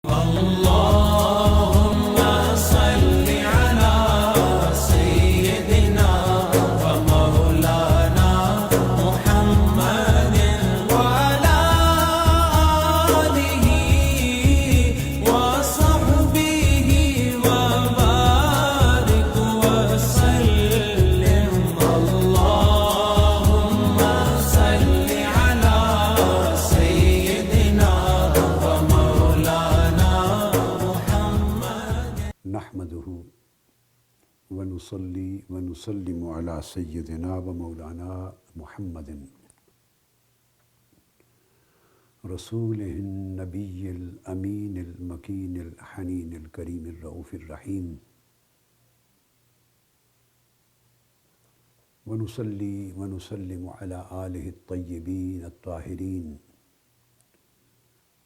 اللهم صل على سيدنا ومولانا محمد وعلى آله وصحبه وبارك وسلم اللهم صل على سيدنا ومولانا نحمده ونصلي ونسلم على سيدنا ومولانا محمد رسوله النبي الأمين المكين الحنين الكريم الرؤوف الرحيم ونصلي ونسلم على آله الطيبين الطاهرين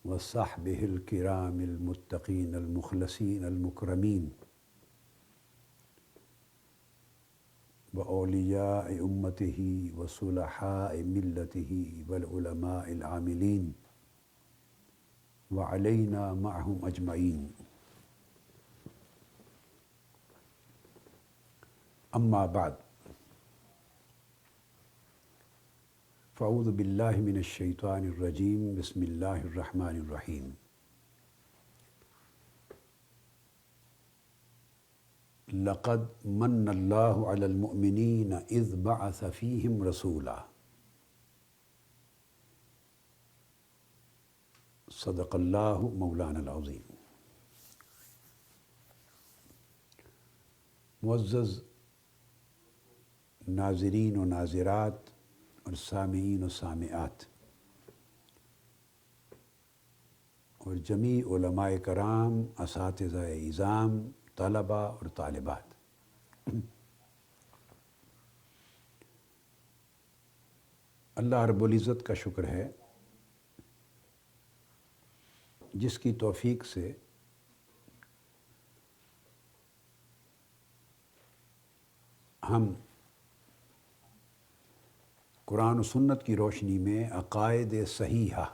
وصحبه الكرام المتقين المخلصين المكرمين وأولياء أمته وصلحاء ملته والعلماء العاملين وعلينا معهم أجمعين. أما بعد، فأعوذ بالله من الشيطان الرجيم. بسم الله الرحمن الرحيم. لقد من الله على المؤمنين إذ بعث فيهم رسولا. صدق اللہ مولانا العظیم. معزز ناظرین و ناظرات اور سامعین و سامعات اور جمیع علماء کرام، اساتذہ اعظام، طلبہ اور طالبات، اللہ رب العزت کا شکر ہے جس کی توفیق سے ہم قرآن و سنت کی روشنی میں عقائد صحیحہ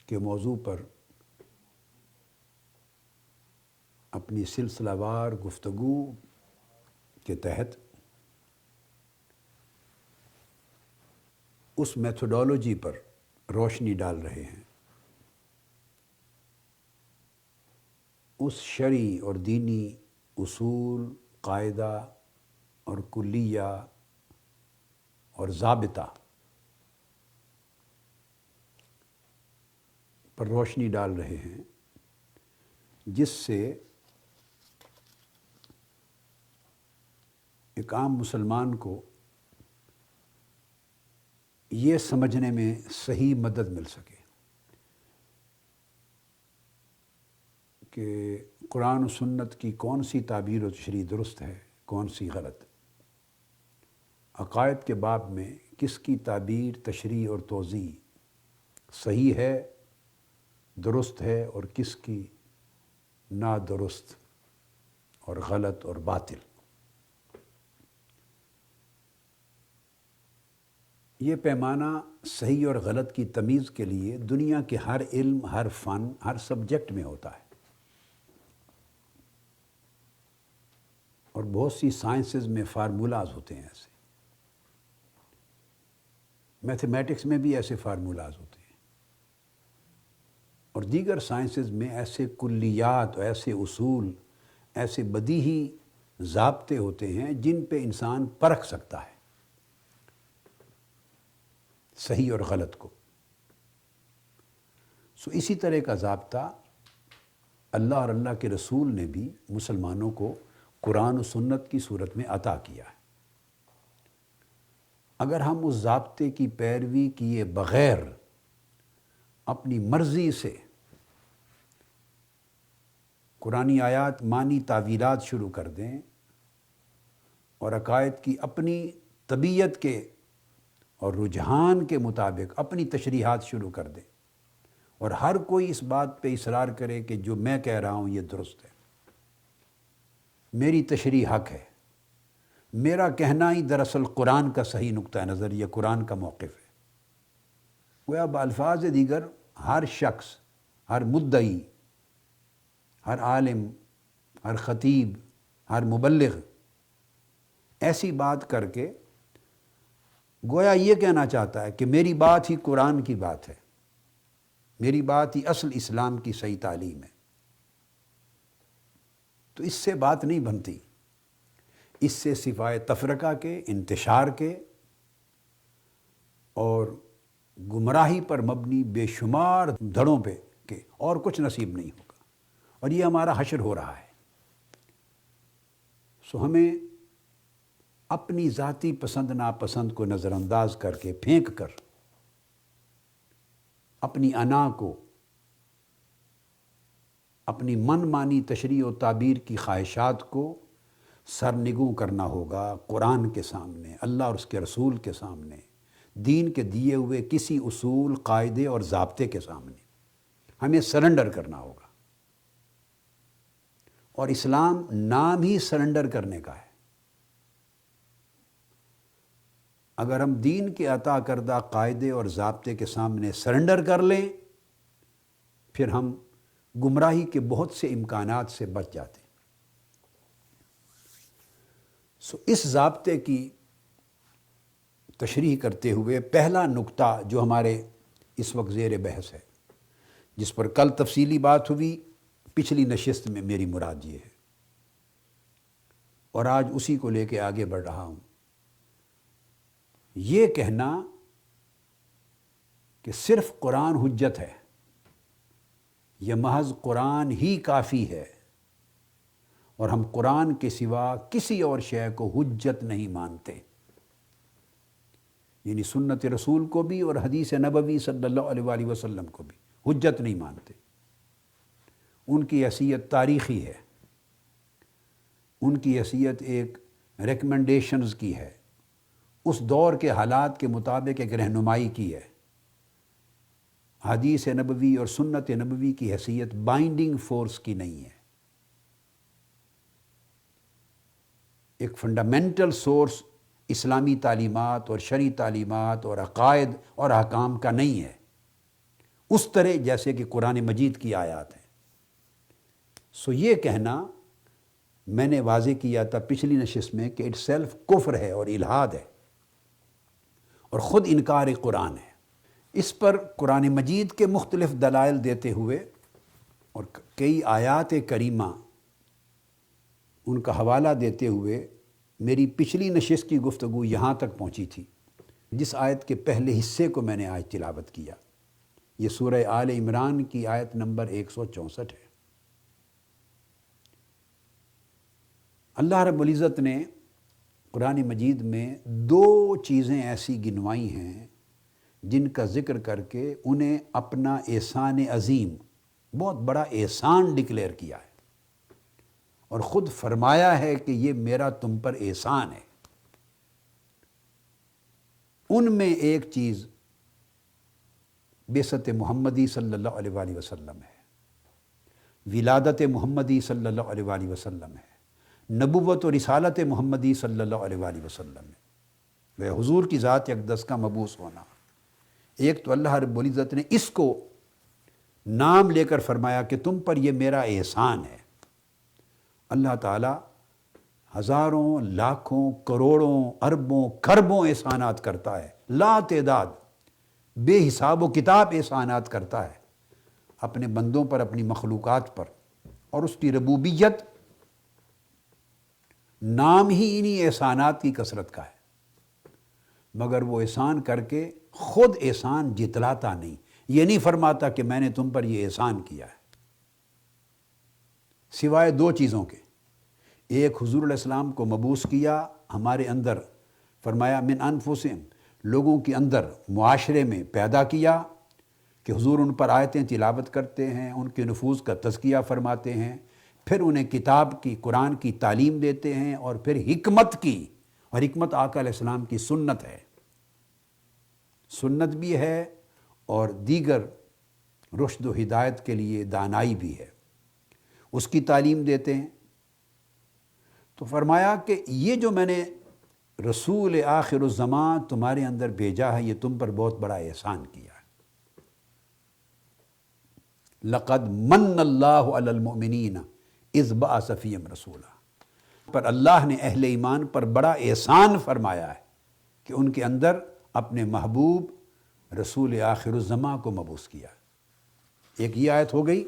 کے موضوع پر اپنی سلسلہ وار گفتگو کے تحت اس میتھڈالوجی پر روشنی ڈال رہے ہیں، اس شرعی اور دینی اصول، قاعدہ اور کلیہ اور ضابطہ پر روشنی ڈال رہے ہیں جس سے ایک عام مسلمان کو یہ سمجھنے میں صحیح مدد مل سکے کہ قرآن و سنت کی کون سی تعبیر و تشریح درست ہے، کون سی غلط، عقائد کے باب میں کس کی تعبیر، تشریح اور توضیح صحیح ہے، درست ہے، اور کس کی نادرست اور غلط اور باطل. یہ پیمانہ صحیح اور غلط کی تمیز کے لیے دنیا کے ہر علم، ہر فن، ہر سبجیکٹ میں ہوتا ہے، اور بہت سی سائنسز میں فارمولاز ہوتے ہیں. ایسے میتھمیٹکس میں بھی ایسے فارمولاز ہوتے ہیں، اور دیگر سائنسز میں ایسے کلیات، ایسے اصول، ایسے بدیہی ضابطے ہوتے ہیں جن پہ انسان پرکھ سکتا ہے صحیح اور غلط کو. اسی طرح کا ضابطہ اللہ اور اللہ کے رسول نے بھی مسلمانوں کو قرآن و سنت کی صورت میں عطا کیا ہے. اگر ہم اس ضابطے کی پیروی کیے بغیر اپنی مرضی سے قرآنی آیات معنی تعویلات شروع کر دیں اور عقائد کی اپنی طبیعت کے اور رجحان کے مطابق اپنی تشریحات شروع کر دیں، اور ہر کوئی اس بات پہ اصرار کرے کہ جو میں کہہ رہا ہوں یہ درست ہے، میری تشریح حق ہے، میرا کہنا ہی دراصل قرآن کا صحیح نقطہ نظر یا قرآن کا موقف ہے. گویا بالفاظ دیگر ہر شخص، ہر مدعی، ہر عالم، ہر خطیب، ہر مبلغ ایسی بات کر کے گویا یہ کہنا چاہتا ہے کہ میری بات ہی قرآن کی بات ہے، میری بات ہی اصل اسلام کی صحیح تعلیم ہے۔ تو اس سے بات نہیں بنتی، اس سے سوائے تفرقہ کے، انتشار کے اور گمراہی پر مبنی بے شمار دھڑوں پہ کہ اور کچھ نصیب نہیں ہوگا، اور یہ ہمارا حشر ہو رہا ہے۔ سو ہمیں اپنی ذاتی پسند ناپسند کو نظر انداز کر کے، پھینک کر، اپنی انا کو، اپنی من مانی تشریح و تعبیر کی خواہشات کو سرنگوں کرنا ہوگا قرآن کے سامنے، اللہ اور اس کے رسول کے سامنے، دین کے دیے ہوئے کسی اصول، قاعدے اور ضابطے کے سامنے ہمیں سرنڈر کرنا ہوگا۔ اور اسلام نام ہی سرنڈر کرنے کا ہے۔ اگر ہم دین کے عطا کردہ قاعدے اور ضابطے کے سامنے سرنڈر کر لیں، پھر ہم گمراہی کے بہت سے امکانات سے بچ جاتے ہیں۔ اس ضابطے کی تشریح کرتے ہوئے پہلا نقطہ جو ہمارے اس وقت زیر بحث ہے، جس پر کل تفصیلی بات ہوئی، پچھلی نشست میں میری مراد یہ ہے، اور آج اسی کو لے کے آگے بڑھ رہا ہوں۔ یہ کہنا کہ صرف قرآن حجت ہے، یہ محض قرآن ہی کافی ہے، اور ہم قرآن کے سوا کسی اور شے کو حجت نہیں مانتے، یعنی سنت رسول کو بھی اور حدیث نبوی صلی اللہ علیہ وآلہ وسلم کو بھی حجت نہیں مانتے۔ ان کی حیثیت تاریخی ہے، ان کی حیثیت ایک ریکمنڈیشنز کی ہے، اس دور کے حالات کے مطابق ایک رہنمائی کی ہے۔ حدیث نبوی اور سنت نبوی کی حیثیت بائنڈنگ فورس کی نہیں ہے، ایک فنڈامنٹل سورس اسلامی تعلیمات اور شرعی تعلیمات اور عقائد اور احکام کا نہیں ہے، اس طرح جیسے کہ قرآن مجید کی آیات ہیں۔ سو یہ کہنا میں نے واضح کیا تھا پچھلی نشست میں کہ اٹ سیلف کفر ہے اور الحاد ہے اور خود انکار قرآن ہے۔ اس پر قرآن مجید کے مختلف دلائل دیتے ہوئے اور کئی آیات کریمہ ان کا حوالہ دیتے ہوئے میری پچھلی نشست کی گفتگو یہاں تک پہنچی تھی، جس آیت کے پہلے حصے کو میں نے آج تلاوت کیا۔ یہ سورہ آل عمران کی آیت نمبر 164 ہے۔ اللہ رب العزت نے قرآن مجید میں دو چیزیں ایسی گنوائی ہیں جن کا ذکر کر کے انہیں اپنا احسان عظیم، بہت بڑا احسان ڈکلیئر کیا ہے، اور خود فرمایا ہے کہ یہ میرا تم پر احسان ہے۔ ان میں ایک چیز بعثت محمدی صلی اللہ علیہ وآلہ وسلم ہے، ولادت محمدی صلی اللہ علیہ وآلہ وسلم ہے، نبوت و رسالت محمدی صلی اللہ علیہ وآلہ وسلم ہے، وہ حضور کی ذات اقدس کا مبعوث ہونا۔ ایک تو اللہ رب العزت نے اس کو نام لے کر فرمایا کہ تم پر یہ میرا احسان ہے۔ اللہ تعالیٰ ہزاروں، لاکھوں، کروڑوں، اربوں، کھربوں احسانات کرتا ہے، لا تعداد، بے حساب و کتاب احسانات کرتا ہے اپنے بندوں پر، اپنی مخلوقات پر، اور اس کی ربوبیت نام ہی انہی احسانات کی کثرت کا ہے، مگر وہ احسان کر کے خود احسان جتلاتا نہیں، یہ نہیں فرماتا کہ میں نے تم پر یہ احسان کیا ہے، سوائے دو چیزوں کے۔ ایک، حضور علیہ السلام کو مبعوث کیا ہمارے اندر، فرمایا من انفسہم، لوگوں کے اندر معاشرے میں پیدا کیا کہ حضور ان پر آیتیں تلاوت کرتے ہیں، ان کے نفوذ کا تزکیہ فرماتے ہیں، پھر انہیں کتاب کی، قرآن کی تعلیم دیتے ہیں، اور پھر حکمت کی، اور حکمت آقا علیہ السلام کی سنت ہے، سنت بھی ہے اور دیگر رشد و ہدایت کے لیے دانائی بھی ہے، اس کی تعلیم دیتے ہیں۔ تو فرمایا کہ یہ جو میں نے رسول آخر الزمان تمہارے اندر بھیجا ہے، یہ تم پر بہت بڑا احسان کیا ہے۔ لقد من اللہ علی المؤمنین اذ بعث فیہم رسولا، پر اللہ نے اہل ایمان پر بڑا احسان فرمایا ہے کہ ان کے اندر اپنے محبوب رسول آخر الزماں کو مبعوث کیا۔ ایک یہ آیت ہو گئی۔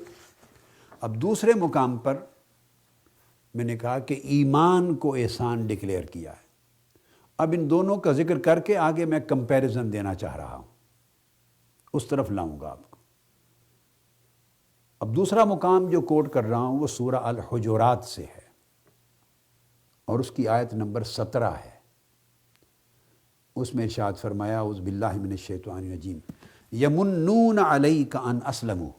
اب دوسرے مقام پر میں نے کہا کہ ایمان کو احسان ڈکلیئر کیا ہے۔ اب ان دونوں کا ذکر کر کے آگے میں کمپیریزن دینا چاہ رہا ہوں، اس طرف لاؤں گا آپ کو۔ اب دوسرا مقام جو کوٹ کر رہا ہوں وہ سورہ الحجرات سے ہے اور اس کی آیت نمبر 17 ہے۔ اس میں ارشاد فرمایا اعوذ باللہ من الشیطان الرجیم یمنون علیک ان اسلموا،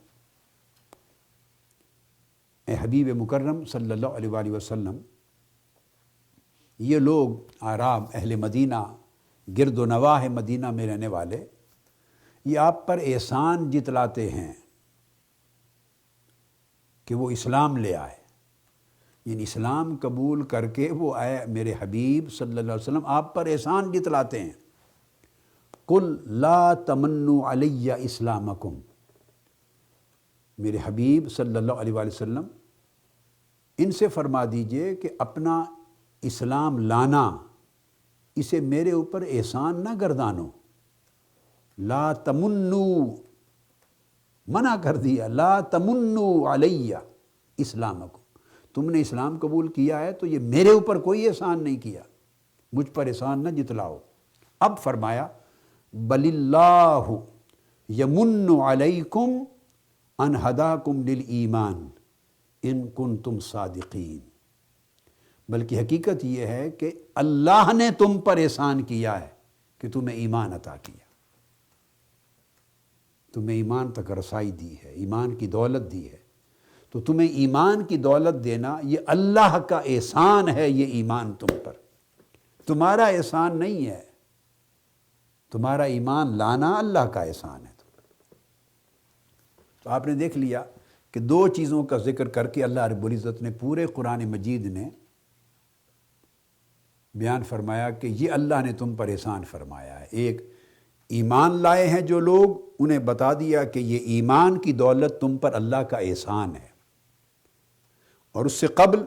اے حبیب مکرم صلی اللہ علیہ وآلہ وسلم، یہ لوگ اعراب اہل مدینہ، گرد و نواح مدینہ میں رہنے والے، یہ آپ پر احسان جتلاتے ہیں کہ وہ اسلام لے آئے، یعنی اسلام قبول کر کے وہ آئے میرے حبیب صلی اللہ علیہ وسلم آپ پر احسان جتلاتے ہیں۔ قل لا تمنوا علی اسلامکم، میرے حبیب صلی اللہ علیہ وآلہ وسلم ان سے فرما دیجئے کہ اپنا اسلام لانا اسے میرے اوپر احسان نہ گردانو۔ لا تمنوا، منع کر دیا، لا تمنوا علی اسلامکم، تم نے اسلام قبول کیا ہے تو یہ میرے اوپر کوئی احسان نہیں کیا، مجھ پر احسان نہ جتلاؤ۔ اب فرمایا بل اللہ یمن علیکم ان ہداکم للایمان ان کنتم صادقین، بلکہ حقیقت یہ ہے کہ اللہ نے تم پر احسان کیا ہے کہ تمہیں ایمان عطا کیا، تمہیں ایمان تک رسائی دی ہے، ایمان کی دولت دی ہے، تو تمہیں ایمان کی دولت دینا یہ اللہ کا احسان ہے، یہ ایمان تم پر، تمہارا احسان نہیں ہے، تمہارا ایمان لانا اللہ کا احسان ہے۔ تو آپ نے دیکھ لیا کہ دو چیزوں کا ذکر کر کے اللہ رب العزت نے پورے قرآن مجید نے بیان فرمایا کہ یہ اللہ نے تم پر احسان فرمایا ہے۔ ایک ایمان لائے ہیں جو لوگ، انہیں بتا دیا کہ یہ ایمان کی دولت تم پر اللہ کا احسان ہے، اور اس سے قبل،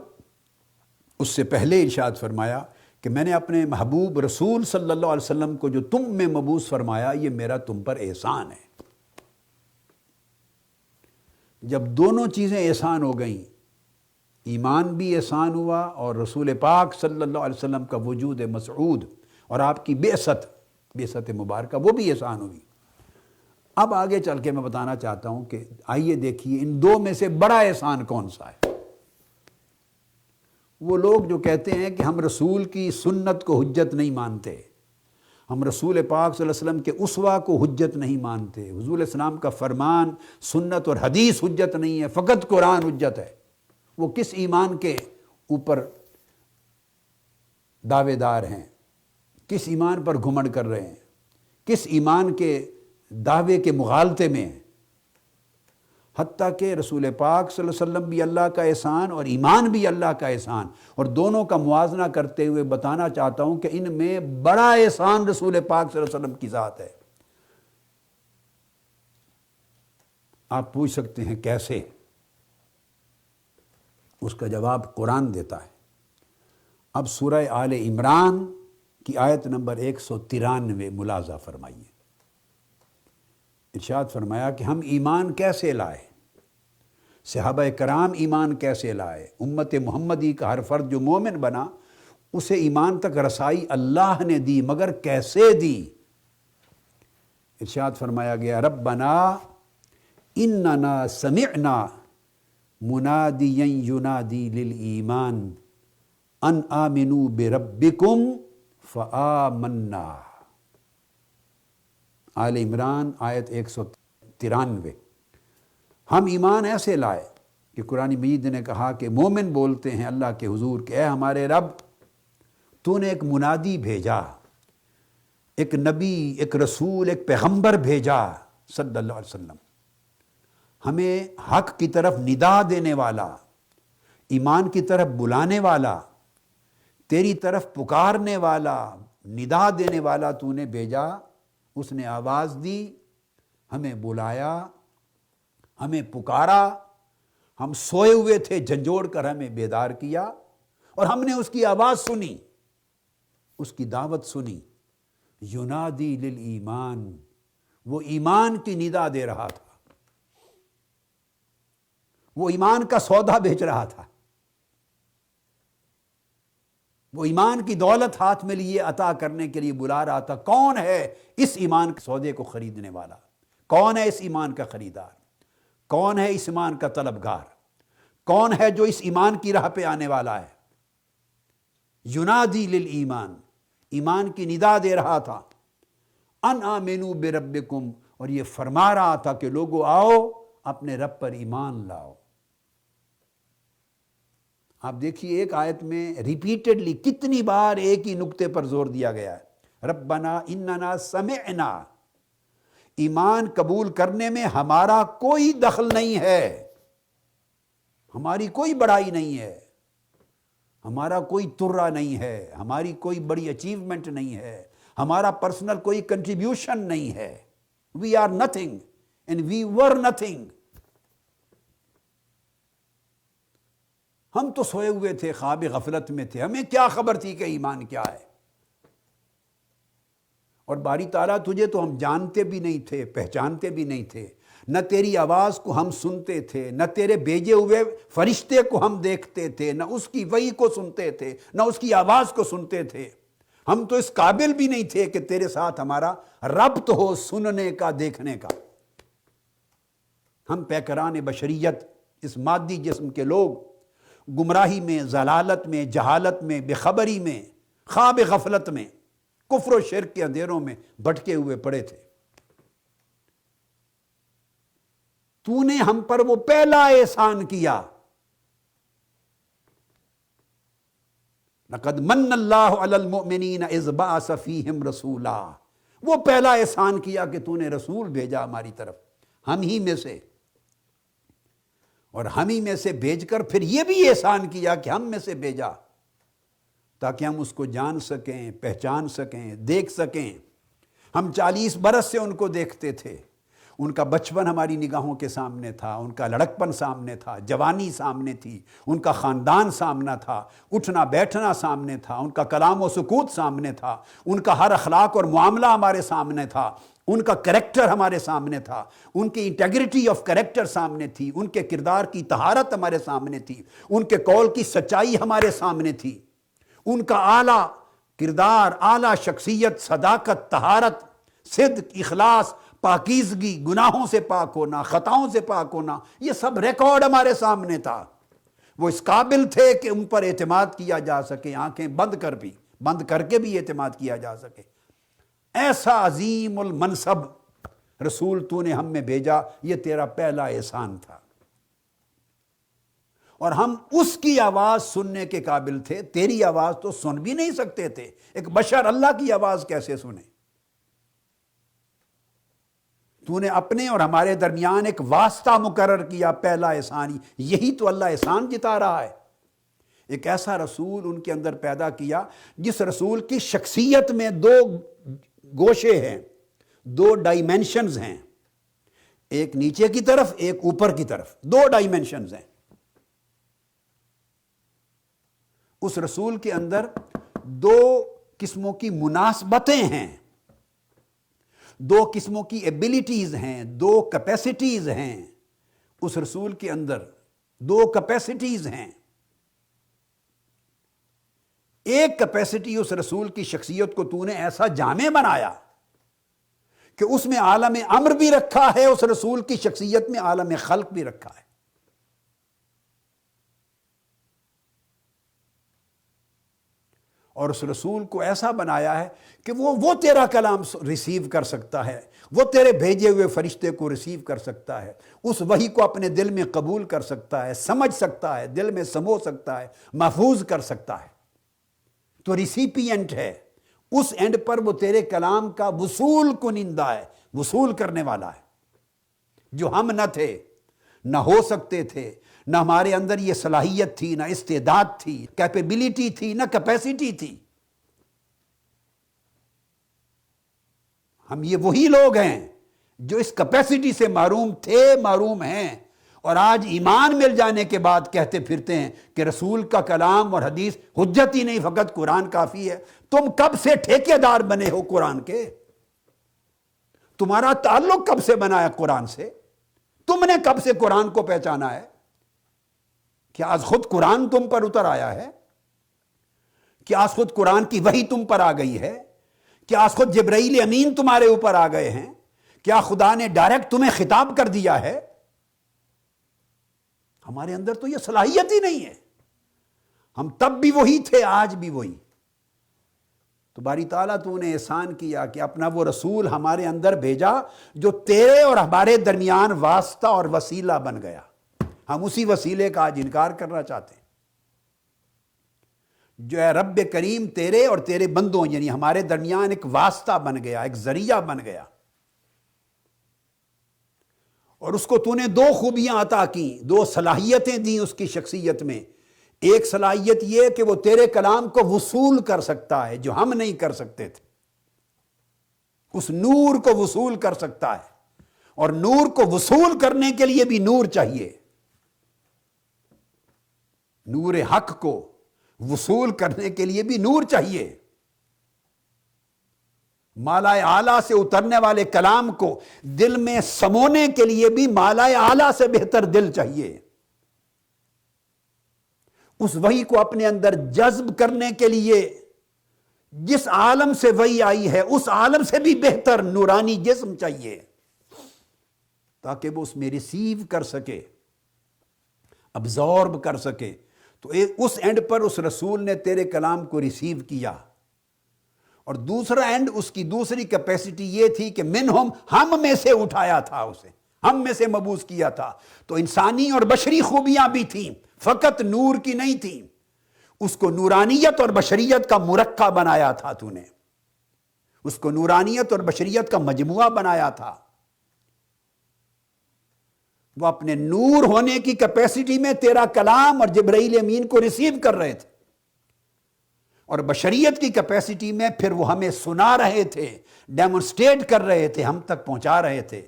اس سے پہلے ارشاد فرمایا کہ میں نے اپنے محبوب رسول صلی اللہ علیہ وسلم کو جو تم میں مبعوث فرمایا یہ میرا تم پر احسان ہے۔ جب دونوں چیزیں احسان ہو گئیں، ایمان بھی احسان ہوا اور رسول پاک صلی اللہ علیہ وسلم کا وجود مسعود اور آپ کی بعثت مبارکہ وہ بھی احسان ہوئی۔ اب آگے چل کے میں بتانا چاہتا ہوں کہ آئیے دیکھیے ان دو میں سے بڑا احسان کون سا ہے۔ وہ لوگ جو کہتے ہیں کہ ہم رسول کی سنت کو حجت نہیں مانتے، ہم رسول پاک صلی اللہ علیہ وسلم کے اسوہ کو حجت نہیں مانتے، حضور علیہ السلام کا فرمان، سنت اور حدیث حجت نہیں ہے، فقط قرآن حجت ہے، وہ کس ایمان کے اوپر دعوے دار ہیں، کس ایمان پر گھمنڈ کر رہے ہیں، کس ایمان کے دعوے کے مغالطے میں ہیں؟ حتیٰ کہ رسول پاک صلی اللہ علیہ وسلم بھی اللہ کا احسان اور ایمان بھی اللہ کا احسان، اور دونوں کا موازنہ کرتے ہوئے بتانا چاہتا ہوں کہ ان میں بڑا احسان رسول پاک صلی اللہ علیہ وسلم کی ذات ہے۔ آپ پوچھ سکتے ہیں کیسے؟ اس کا جواب قرآن دیتا ہے۔ اب سورہ آل عمران کی آیت نمبر 193 ملاحظہ فرمائیے۔ ارشاد فرمایا کہ ہم ایمان کیسے لائے، صحابہ کرام ایمان کیسے لائے، امت محمدی کا ہر فرد جو مومن بنا اسے ایمان تک رسائی اللہ نے دی، مگر کیسے دی؟ ارشاد فرمایا گیا ربنا اننا سمعنا منادیا ینادی للایمان ان آمنوا بربکم فآمنا۔ آل عمران آیت 193۔ ہم ایمان ایسے لائے کہ قرآن مجید نے کہا کہ مومن بولتے ہیں اللہ کے حضور کہ اے ہمارے رب، تو نے ایک منادی بھیجا، ایک نبی، ایک رسول، ایک پیغمبر بھیجا صلی اللہ علیہ وسلم، ہمیں حق کی طرف ندا دینے والا، ایمان کی طرف بلانے والا، تیری طرف پکارنے والا، ندا دینے والا تو نے بھیجا۔ اس نے آواز دی، ہمیں بلایا، ہمیں پکارا، ہم سوئے ہوئے تھے، جھنجھوڑ کر ہمیں بیدار کیا، اور ہم نے اس کی آواز سنی، اس کی دعوت سنی۔ ینادی للایمان، وہ ایمان کی ندا دے رہا تھا، وہ ایمان کا سودا بیچ رہا تھا، وہ ایمان کی دولت ہاتھ میں لیے عطا کرنے کے لیے بلا رہا تھا۔ کون ہے اس ایمان کے سودے کو خریدنے والا؟ کون ہے اس ایمان کا خریدار؟ کون ہے اس ایمان کا طلبگار؟ کون ہے جو اس ایمان کی راہ پہ آنے والا ہے؟ ینادی للایمان، ایمان کی ندا دے رہا تھا۔ ان آمنوا بربکم، اور یہ فرما رہا تھا کہ لوگو آؤ اپنے رب پر ایمان لاؤ۔ آپ دیکھیے ایک آیت میں ریپیٹڈلی کتنی بار ایک ہی نقطے پر زور دیا گیا ہے، ربنا اننا سمعنا۔ ایمان قبول کرنے میں ہمارا کوئی دخل نہیں ہے، ہماری کوئی بڑائی نہیں ہے، ہمارا کوئی ترہ نہیں ہے، ہماری کوئی بڑی اچیومنٹ نہیں ہے، ہمارا پرسنل کوئی کنٹریبیوشن نہیں ہے۔ We are nothing and we were nothing. ہم تو سوئے ہوئے تھے، خواب غفلت میں تھے، ہمیں کیا خبر تھی کہ ایمان کیا ہے؟ اور باری تعالیٰ تجھے تو ہم جانتے بھی نہیں تھے، پہچانتے بھی نہیں تھے، نہ تیری آواز کو ہم سنتے تھے، نہ تیرے بھیجے ہوئے فرشتے کو ہم دیکھتے تھے، نہ اس کی وحی کو سنتے تھے، نہ اس کی آواز کو سنتے تھے۔ ہم تو اس قابل بھی نہیں تھے کہ تیرے ساتھ ہمارا ربط ہو سننے کا، دیکھنے کا۔ ہم پیکران بشریت، اس مادی جسم کے لوگ گمراہی میں، ضلالت میں، جہالت میں، بے خبری میں، خواب غفلت میں، کفر و شرک کے اندھیروں میں بھٹکے ہوئے پڑے تھے۔ تو نے ہم پر وہ پہلا احسان کیا، لقد من اللہ علی المؤمنین اذ بعث فیہم رسولا، وہ پہلا احسان کیا کہ تو نے رسول بھیجا ہماری طرف، ہم ہی میں سے، اور ہم ہی میں سے بھیج کر پھر یہ بھی احسان کیا کہ ہم میں سے بھیجا تاکہ ہم اس کو جان سکیں، پہچان سکیں، دیکھ سکیں۔ ہم 40 برس سے ان کو دیکھتے تھے، ان کا بچپن ہماری نگاہوں کے سامنے تھا، ان کا لڑکپن سامنے تھا، جوانی سامنے تھی، ان کا خاندان سامنا تھا، اٹھنا بیٹھنا سامنے تھا، ان کا کلام و سکوت سامنے تھا، ان کا ہر اخلاق اور معاملہ ہمارے سامنے تھا، ان کا کریکٹر ہمارے سامنے تھا، ان کی انٹیگریٹی آف کریکٹر سامنے تھی، ان کے کردار کی طہارت ہمارے سامنے تھی، ان کے قول کی سچائی ہمارے سامنے تھی، ان کا اعلیٰ کردار، اعلیٰ شخصیت، صداقت، طہارت، صدق، اخلاص، پاکیزگی، گناہوں سے پاک ہونا، خطاؤں سے پاک ہونا، یہ سب ریکارڈ ہمارے سامنے تھا۔ وہ اس قابل تھے کہ ان پر اعتماد کیا جا سکے، آنکھیں بند کر کے بھی اعتماد کیا جا سکے۔ ایسا عظیم المنصب رسول تو نے ہم میں بھیجا، یہ تیرا پہلا احسان تھا، اور ہم اس کی آواز سننے کے قابل تھے، تیری آواز تو سن بھی نہیں سکتے تھے۔ ایک بشر اللہ کی آواز کیسے سنے؟ تو نے اپنے اور ہمارے درمیان ایک واسطہ مقرر کیا، پہلا احسان، یہی تو اللہ احسان جتا رہا ہے۔ ایک ایسا رسول ان کے اندر پیدا کیا جس رسول کی شخصیت میں 2 گوشے ہیں، 2 ڈائمینشنز ہیں، ایک نیچے کی طرف، ایک اوپر کی طرف، 2 ڈائمینشنز ہیں۔ اس رسول کے اندر 2 قسموں کی مناسبتیں ہیں، 2 قسموں کی ایبیلٹیز ہیں، 2 کیپیسٹیز ہیں۔ اس رسول کے اندر 2 کیپیسٹیز ہیں۔ ایک کیپیسٹی اس رسول کی شخصیت کو تو نے ایسا جامع بنایا کہ اس میں عالم امر بھی رکھا ہے، اس رسول کی شخصیت میں عالم خلق بھی رکھا ہے۔ اور اس رسول کو ایسا بنایا ہے کہ وہ تیرا کلام ریسیو کر سکتا ہے، وہ تیرے بھیجے ہوئے فرشتے کو ریسیو کر سکتا ہے، اس وحی کو اپنے دل میں قبول کر سکتا ہے، سمجھ سکتا ہے، دل میں سمو سکتا ہے، محفوظ کر سکتا ہے۔ تو ریسیپینٹ ہے، اس اینڈ پر وہ تیرے کلام کا وصول کنندہ ہے، وصول کرنے والا ہے، جو ہم نہ تھے، نہ ہو سکتے تھے، نہ ہمارے اندر یہ صلاحیت تھی، نہ استعداد تھی، کیپیبلٹی تھی، نہ کیپیسٹی تھی۔ ہم یہ وہی لوگ ہیں جو اس کیپیسٹی سے محروم تھے، محروم ہیں، اور آج ایمان مل جانے کے بعد کہتے پھرتے ہیں کہ رسول کا کلام اور حدیث حجت ہی نہیں، فقط قرآن کافی ہے۔ تم کب سے ٹھیکیدار بنے ہو قرآن کے؟ تمہارا تعلق کب سے بنا ہے قرآن سے؟ تم نے کب سے قرآن کو پہچانا ہے؟ کیا آج خود قرآن تم پر اتر آیا ہے؟ کیا آج خود قرآن کی وحی تم پر آ گئی ہے؟ کیا آج خود جبرائیل امین تمہارے اوپر آ گئے ہیں؟ کیا خدا نے ڈائریکٹ تمہیں خطاب کر دیا ہے؟ ہمارے اندر تو یہ صلاحیت ہی نہیں ہے۔ ہم تب بھی وہی تھے، آج بھی وہی۔ تو باری تعالیٰ تو نے احسان کیا کہ اپنا وہ رسول ہمارے اندر بھیجا جو تیرے اور ہمارے درمیان واسطہ اور وسیلہ بن گیا۔ ہم اسی وسیلے کا آج انکار کرنا چاہتے ہیں۔ جو ہے رب کریم تیرے اور تیرے بندوں یعنی ہمارے درمیان ایک واسطہ بن گیا، ایک ذریعہ بن گیا، اور اس کو تو نے دو خوبیاں عطا کی، دو صلاحیتیں دیں اس کی شخصیت میں۔ ایک صلاحیت یہ کہ وہ تیرے کلام کو وصول کر سکتا ہے جو ہم نہیں کر سکتے تھے، اس نور کو وصول کر سکتا ہے، اور نور کو وصول کرنے کے لیے بھی نور چاہیے۔ نور حق کو وصول کرنے کے لیے بھی نور چاہیے۔ مالائے اعلیٰ سے اترنے والے کلام کو دل میں سمونے کے لیے بھی مالائے اعلیٰ سے بہتر دل چاہیے۔ اس وحی کو اپنے اندر جذب کرنے کے لیے جس عالم سے وحی آئی ہے اس عالم سے بھی بہتر نورانی جسم چاہیے، تاکہ وہ اس میں ریسیو کر سکے، ابزارب کر سکے۔ تو اس اینڈ پر اس رسول نے تیرے کلام کو ریسیو کیا، اور دوسرا اینڈ، اس کی دوسری کیپیسٹی یہ تھی کہ منہم، ہم میں سے اٹھایا تھا اسے، ہم میں سے مبعوث کیا تھا۔ تو انسانی اور بشری خوبیاں بھی تھیں، فقط نور کی نہیں تھیں۔ اس کو نورانیت اور بشریت کا مرکب بنایا تھا تو نے، اس کو نورانیت اور بشریت کا مجموعہ بنایا تھا۔ وہ اپنے نور ہونے کی کیپیسٹی میں تیرا کلام اور جبرائیل امین کو ریسیو کر رہے تھے، اور بشریت کی کیپیسٹی میں پھر وہ ہمیں سنا رہے تھے، ڈیمونسٹریٹ کر رہے تھے، ہم تک پہنچا رہے تھے۔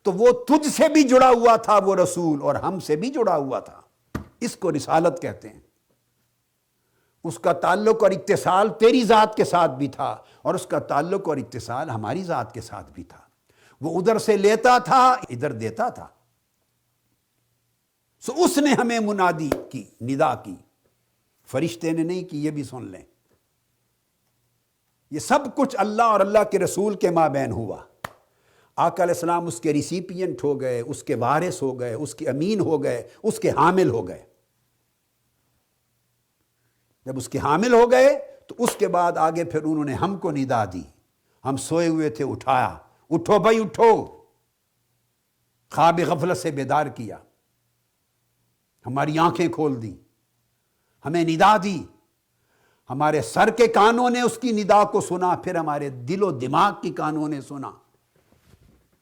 تو وہ تجھ سے بھی جڑا ہوا تھا وہ رسول، اور ہم سے بھی جڑا ہوا تھا۔ اس کو رسالت کہتے ہیں۔ اس کا تعلق اور اتصال تیری ذات کے ساتھ بھی تھا، اور اس کا تعلق اور اتصال ہماری ذات کے ساتھ بھی تھا۔ وہ ادھر سے لیتا تھا، ادھر دیتا تھا۔ سو اس نے ہمیں منادی کی، ندا کی، فرشتے نے نہیں کی، یہ بھی سن لیں۔ یہ سب کچھ اللہ اور اللہ کے رسول کے مابین ہوا۔ آقا علیہ السلام اس کے ریسیپینٹ ہو گئے، اس کے وارث ہو گئے، اس کے امین ہو گئے، اس کے حامل ہو گئے۔ جب اس کے حامل ہو گئے تو اس کے بعد آگے پھر انہوں نے ہم کو ندا دی۔ ہم سوئے ہوئے تھے، اٹھایا، اٹھو بھائی اٹھو، خواب غفلت سے بیدار کیا، ہماری آنکھیں کھول دی، ہمیں ندا دی۔ ہمارے سر کے کانوں نے اس کی ندا کو سنا، پھر ہمارے دل و دماغ کی کانوں نے سنا۔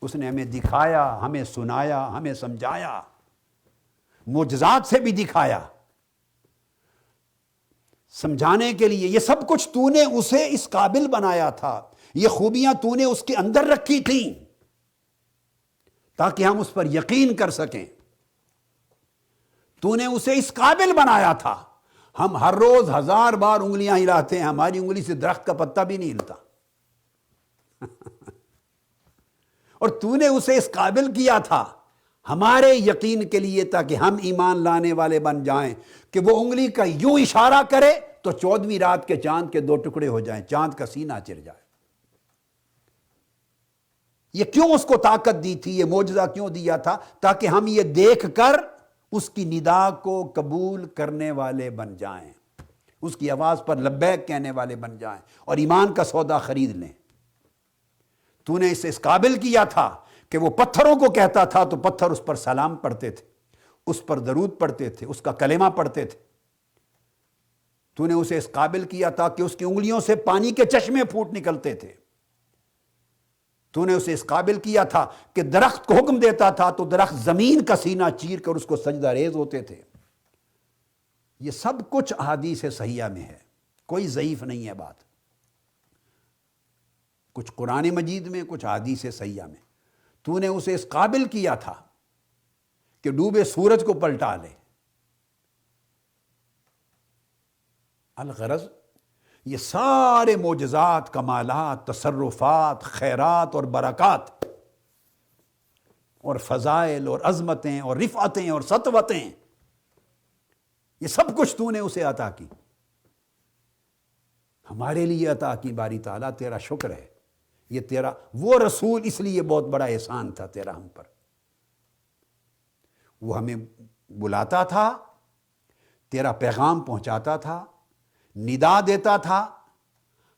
اس نے ہمیں دکھایا، ہمیں سنایا، ہمیں سمجھایا، معجزات سے بھی دکھایا، سمجھانے کے لیے۔ یہ سب کچھ تو نے اسے اس قابل بنایا تھا، یہ خوبیاں تو نے اس کے اندر رکھی تھیں تاکہ ہم اس پر یقین کر سکیں۔ تو نے اسے اس قابل بنایا تھا۔ ہم ہر روز 1000 بار انگلیاں ہلاتے ہیں، ہماری انگلی سے درخت کا پتا بھی نہیں ہلتا۔ اور تو نے اسے اس قابل کیا تھا ہمارے یقین کے لیے، تاکہ ہم ایمان لانے والے بن جائیں کہ وہ انگلی کا یوں اشارہ کرے تو 14ویں رات کے چاند کے 2 ٹکڑے ہو جائیں، چاند کا سینہ چر جائے۔ یہ کیوں اس کو طاقت دی تھی، یہ معجزہ کیوں دیا تھا؟ تاکہ ہم یہ دیکھ کر اس کی ندا کو قبول کرنے والے بن جائیں، اس کی آواز پر لبیک کہنے والے بن جائیں، اور ایمان کا سودا خرید لیں۔ تو نے اسے اس قابل کیا تھا کہ وہ پتھروں کو کہتا تھا تو پتھر اس پر سلام پڑھتے تھے، اس پر درود پڑھتے تھے، اس کا کلمہ پڑھتے تھے۔ تو نے اسے اس قابل کیا تھا کہ اس کی انگلیوں سے پانی کے چشمے پھوٹ نکلتے تھے۔ تو نے اسے اس قابل کیا تھا کہ درخت کو حکم دیتا تھا تو درخت زمین کا سینہ چیر کر اس کو سجدہ ریز ہوتے تھے۔ یہ سب کچھ احادیث صحیحہ میں ہے، کوئی ضعیف نہیں ہے بات، کچھ قرآن مجید میں، کچھ احادیث صحیحہ میں۔ تو نے اسے اس قابل کیا تھا کہ ڈوبے سورج کو پلٹا لے۔ الغرض یہ سارے معجزات، کمالات، تصرفات، خیرات اور برکات اور فضائل اور عظمتیں اور رفعتیں اور سطوتیں، یہ سب کچھ تو نے اسے عطا کی، ہمارے لیے عطا کی۔ باری تعالیٰ تیرا شکر ہے، یہ تیرا وہ رسول اس لیے بہت بڑا احسان تھا تیرا ہم پر۔ وہ ہمیں بلاتا تھا، تیرا پیغام پہنچاتا تھا، ندا دیتا تھا،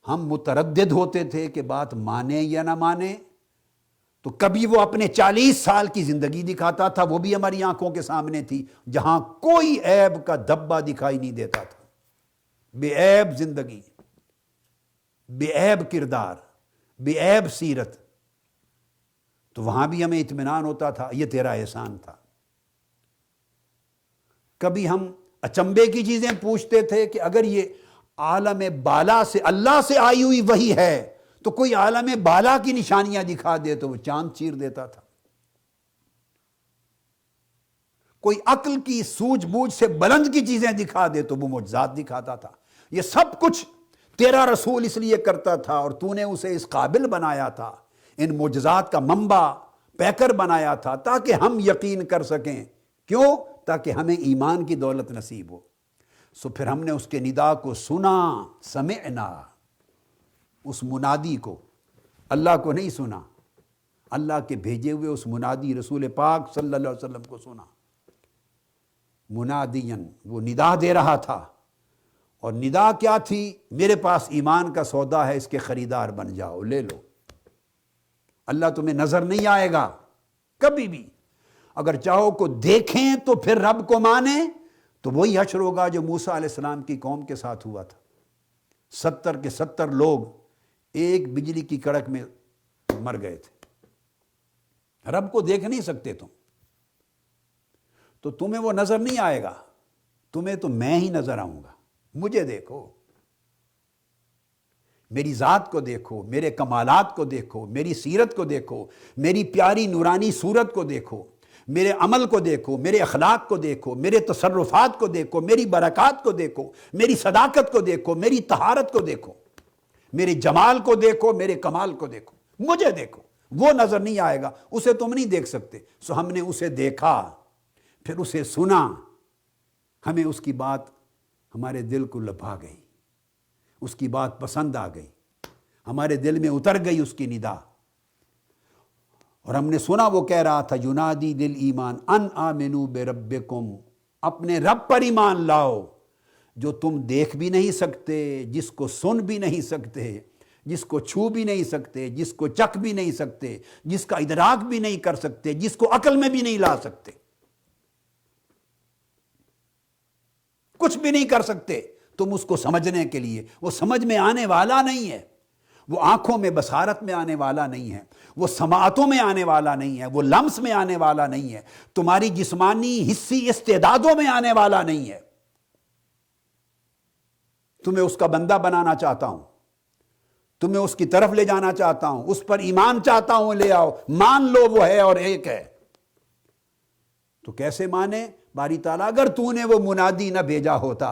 ہم متردد ہوتے تھے کہ بات مانے یا نہ مانے، تو کبھی وہ اپنے 40 سال کی زندگی دکھاتا تھا، وہ بھی ہماری آنکھوں کے سامنے تھی، جہاں کوئی عیب کا دھبا دکھائی نہیں دیتا تھا، بے عیب زندگی، بے عیب کردار، بے عیب سیرت، تو وہاں بھی ہمیں اطمینان ہوتا تھا، یہ تیرا احسان تھا۔ کبھی ہم اچنبے کی چیزیں پوچھتے تھے کہ اگر یہ عالم بالا سے، اللہ سے آئی ہوئی وحی ہے، تو کوئی عالم بالا کی نشانیاں دکھا دے، تو وہ چاند چیر دیتا تھا۔ کوئی عقل کی سوجھ بوجھ سے بلند کی چیزیں دکھا دے تو وہ معجزات دکھاتا تھا۔ یہ سب کچھ تیرا رسول اس لیے کرتا تھا، اور تو نے اسے اس قابل بنایا تھا، ان معجزات کا منبع پیکر بنایا تھا، تاکہ ہم یقین کر سکیں۔ کیوں؟ تاکہ ہمیں ایمان کی دولت نصیب ہو۔ سو پھر ہم نے اس کے ندا کو سنا، سمعنا، اس منادی کو، اللہ کو نہیں سنا، اللہ کے بھیجے ہوئے اس منادی رسول پاک صلی اللہ علیہ وسلم کو سنا۔ منادین، وہ ندا دے رہا تھا، اور ندا کیا تھی؟ میرے پاس ایمان کا سودا ہے، اس کے خریدار بن جاؤ، لے لو۔ اللہ تمہیں نظر نہیں آئے گا کبھی بھی۔ اگر چاہو کو دیکھیں تو پھر رب کو مانیں، تو وہی حشر ہوگا جو موسیٰ علیہ السلام کی قوم کے ساتھ ہوا تھا۔ 70 کے 70 لوگ ایک بجلی کی کڑک میں مر گئے تھے۔ رب کو دیکھ نہیں سکتے تم، تو تمہیں وہ نظر نہیں آئے گا، تمہیں تو میں ہی نظر آؤں گا۔ مجھے دیکھو، میری ذات کو دیکھو، میرے کمالات کو دیکھو، میری سیرت کو دیکھو، میری پیاری نورانی صورت کو دیکھو، میرے عمل کو دیکھو، میرے اخلاق کو دیکھو، میرے تصرفات کو دیکھو، میری برکات کو دیکھو، میری صداقت کو دیکھو، میری طہارت کو دیکھو، میرے جمال کو دیکھو، میرے کمال کو دیکھو، مجھے دیکھو۔ وہ نظر نہیں آئے گا، اسے تم نہیں دیکھ سکتے۔ سو ہم نے اسے دیکھا، پھر اسے سنا، ہمیں اس کی بات ہمارے دل کو لبھا گئی، اس کی بات پسند آ گئی، ہمارے دل میں اتر گئی اس کی ندا۔ اور ہم نے سنا وہ کہہ رہا تھا، ینادی دل ایمان ان آمنو بربکم، اپنے رب پر ایمان لاؤ، جو تم دیکھ بھی نہیں سکتے، جس کو سن بھی نہیں سکتے، جس کو چھو بھی نہیں سکتے، جس کو چکھ بھی نہیں سکتے، جس کا ادراک بھی نہیں کر سکتے، جس کو عقل میں بھی نہیں لا سکتے، کچھ بھی نہیں کر سکتے تم اس کو سمجھنے کے لیے۔ وہ سمجھ میں آنے والا نہیں ہے، وہ آنکھوں میں بصارت میں آنے والا نہیں ہے، وہ سماعتوں میں آنے والا نہیں ہے، وہ لمس میں آنے والا نہیں ہے، تمہاری جسمانی حسی استعدادوں میں آنے والا نہیں ہے۔ تمہیں اس کا بندہ بنانا چاہتا ہوں، تمہیں اس کی طرف لے جانا چاہتا ہوں، اس پر ایمان چاہتا ہوں، لے آؤ، مان لو وہ ہے اور ایک ہے۔ تو کیسے مانے؟ باری تعالیٰ اگر تو نے وہ منادی نہ بھیجا ہوتا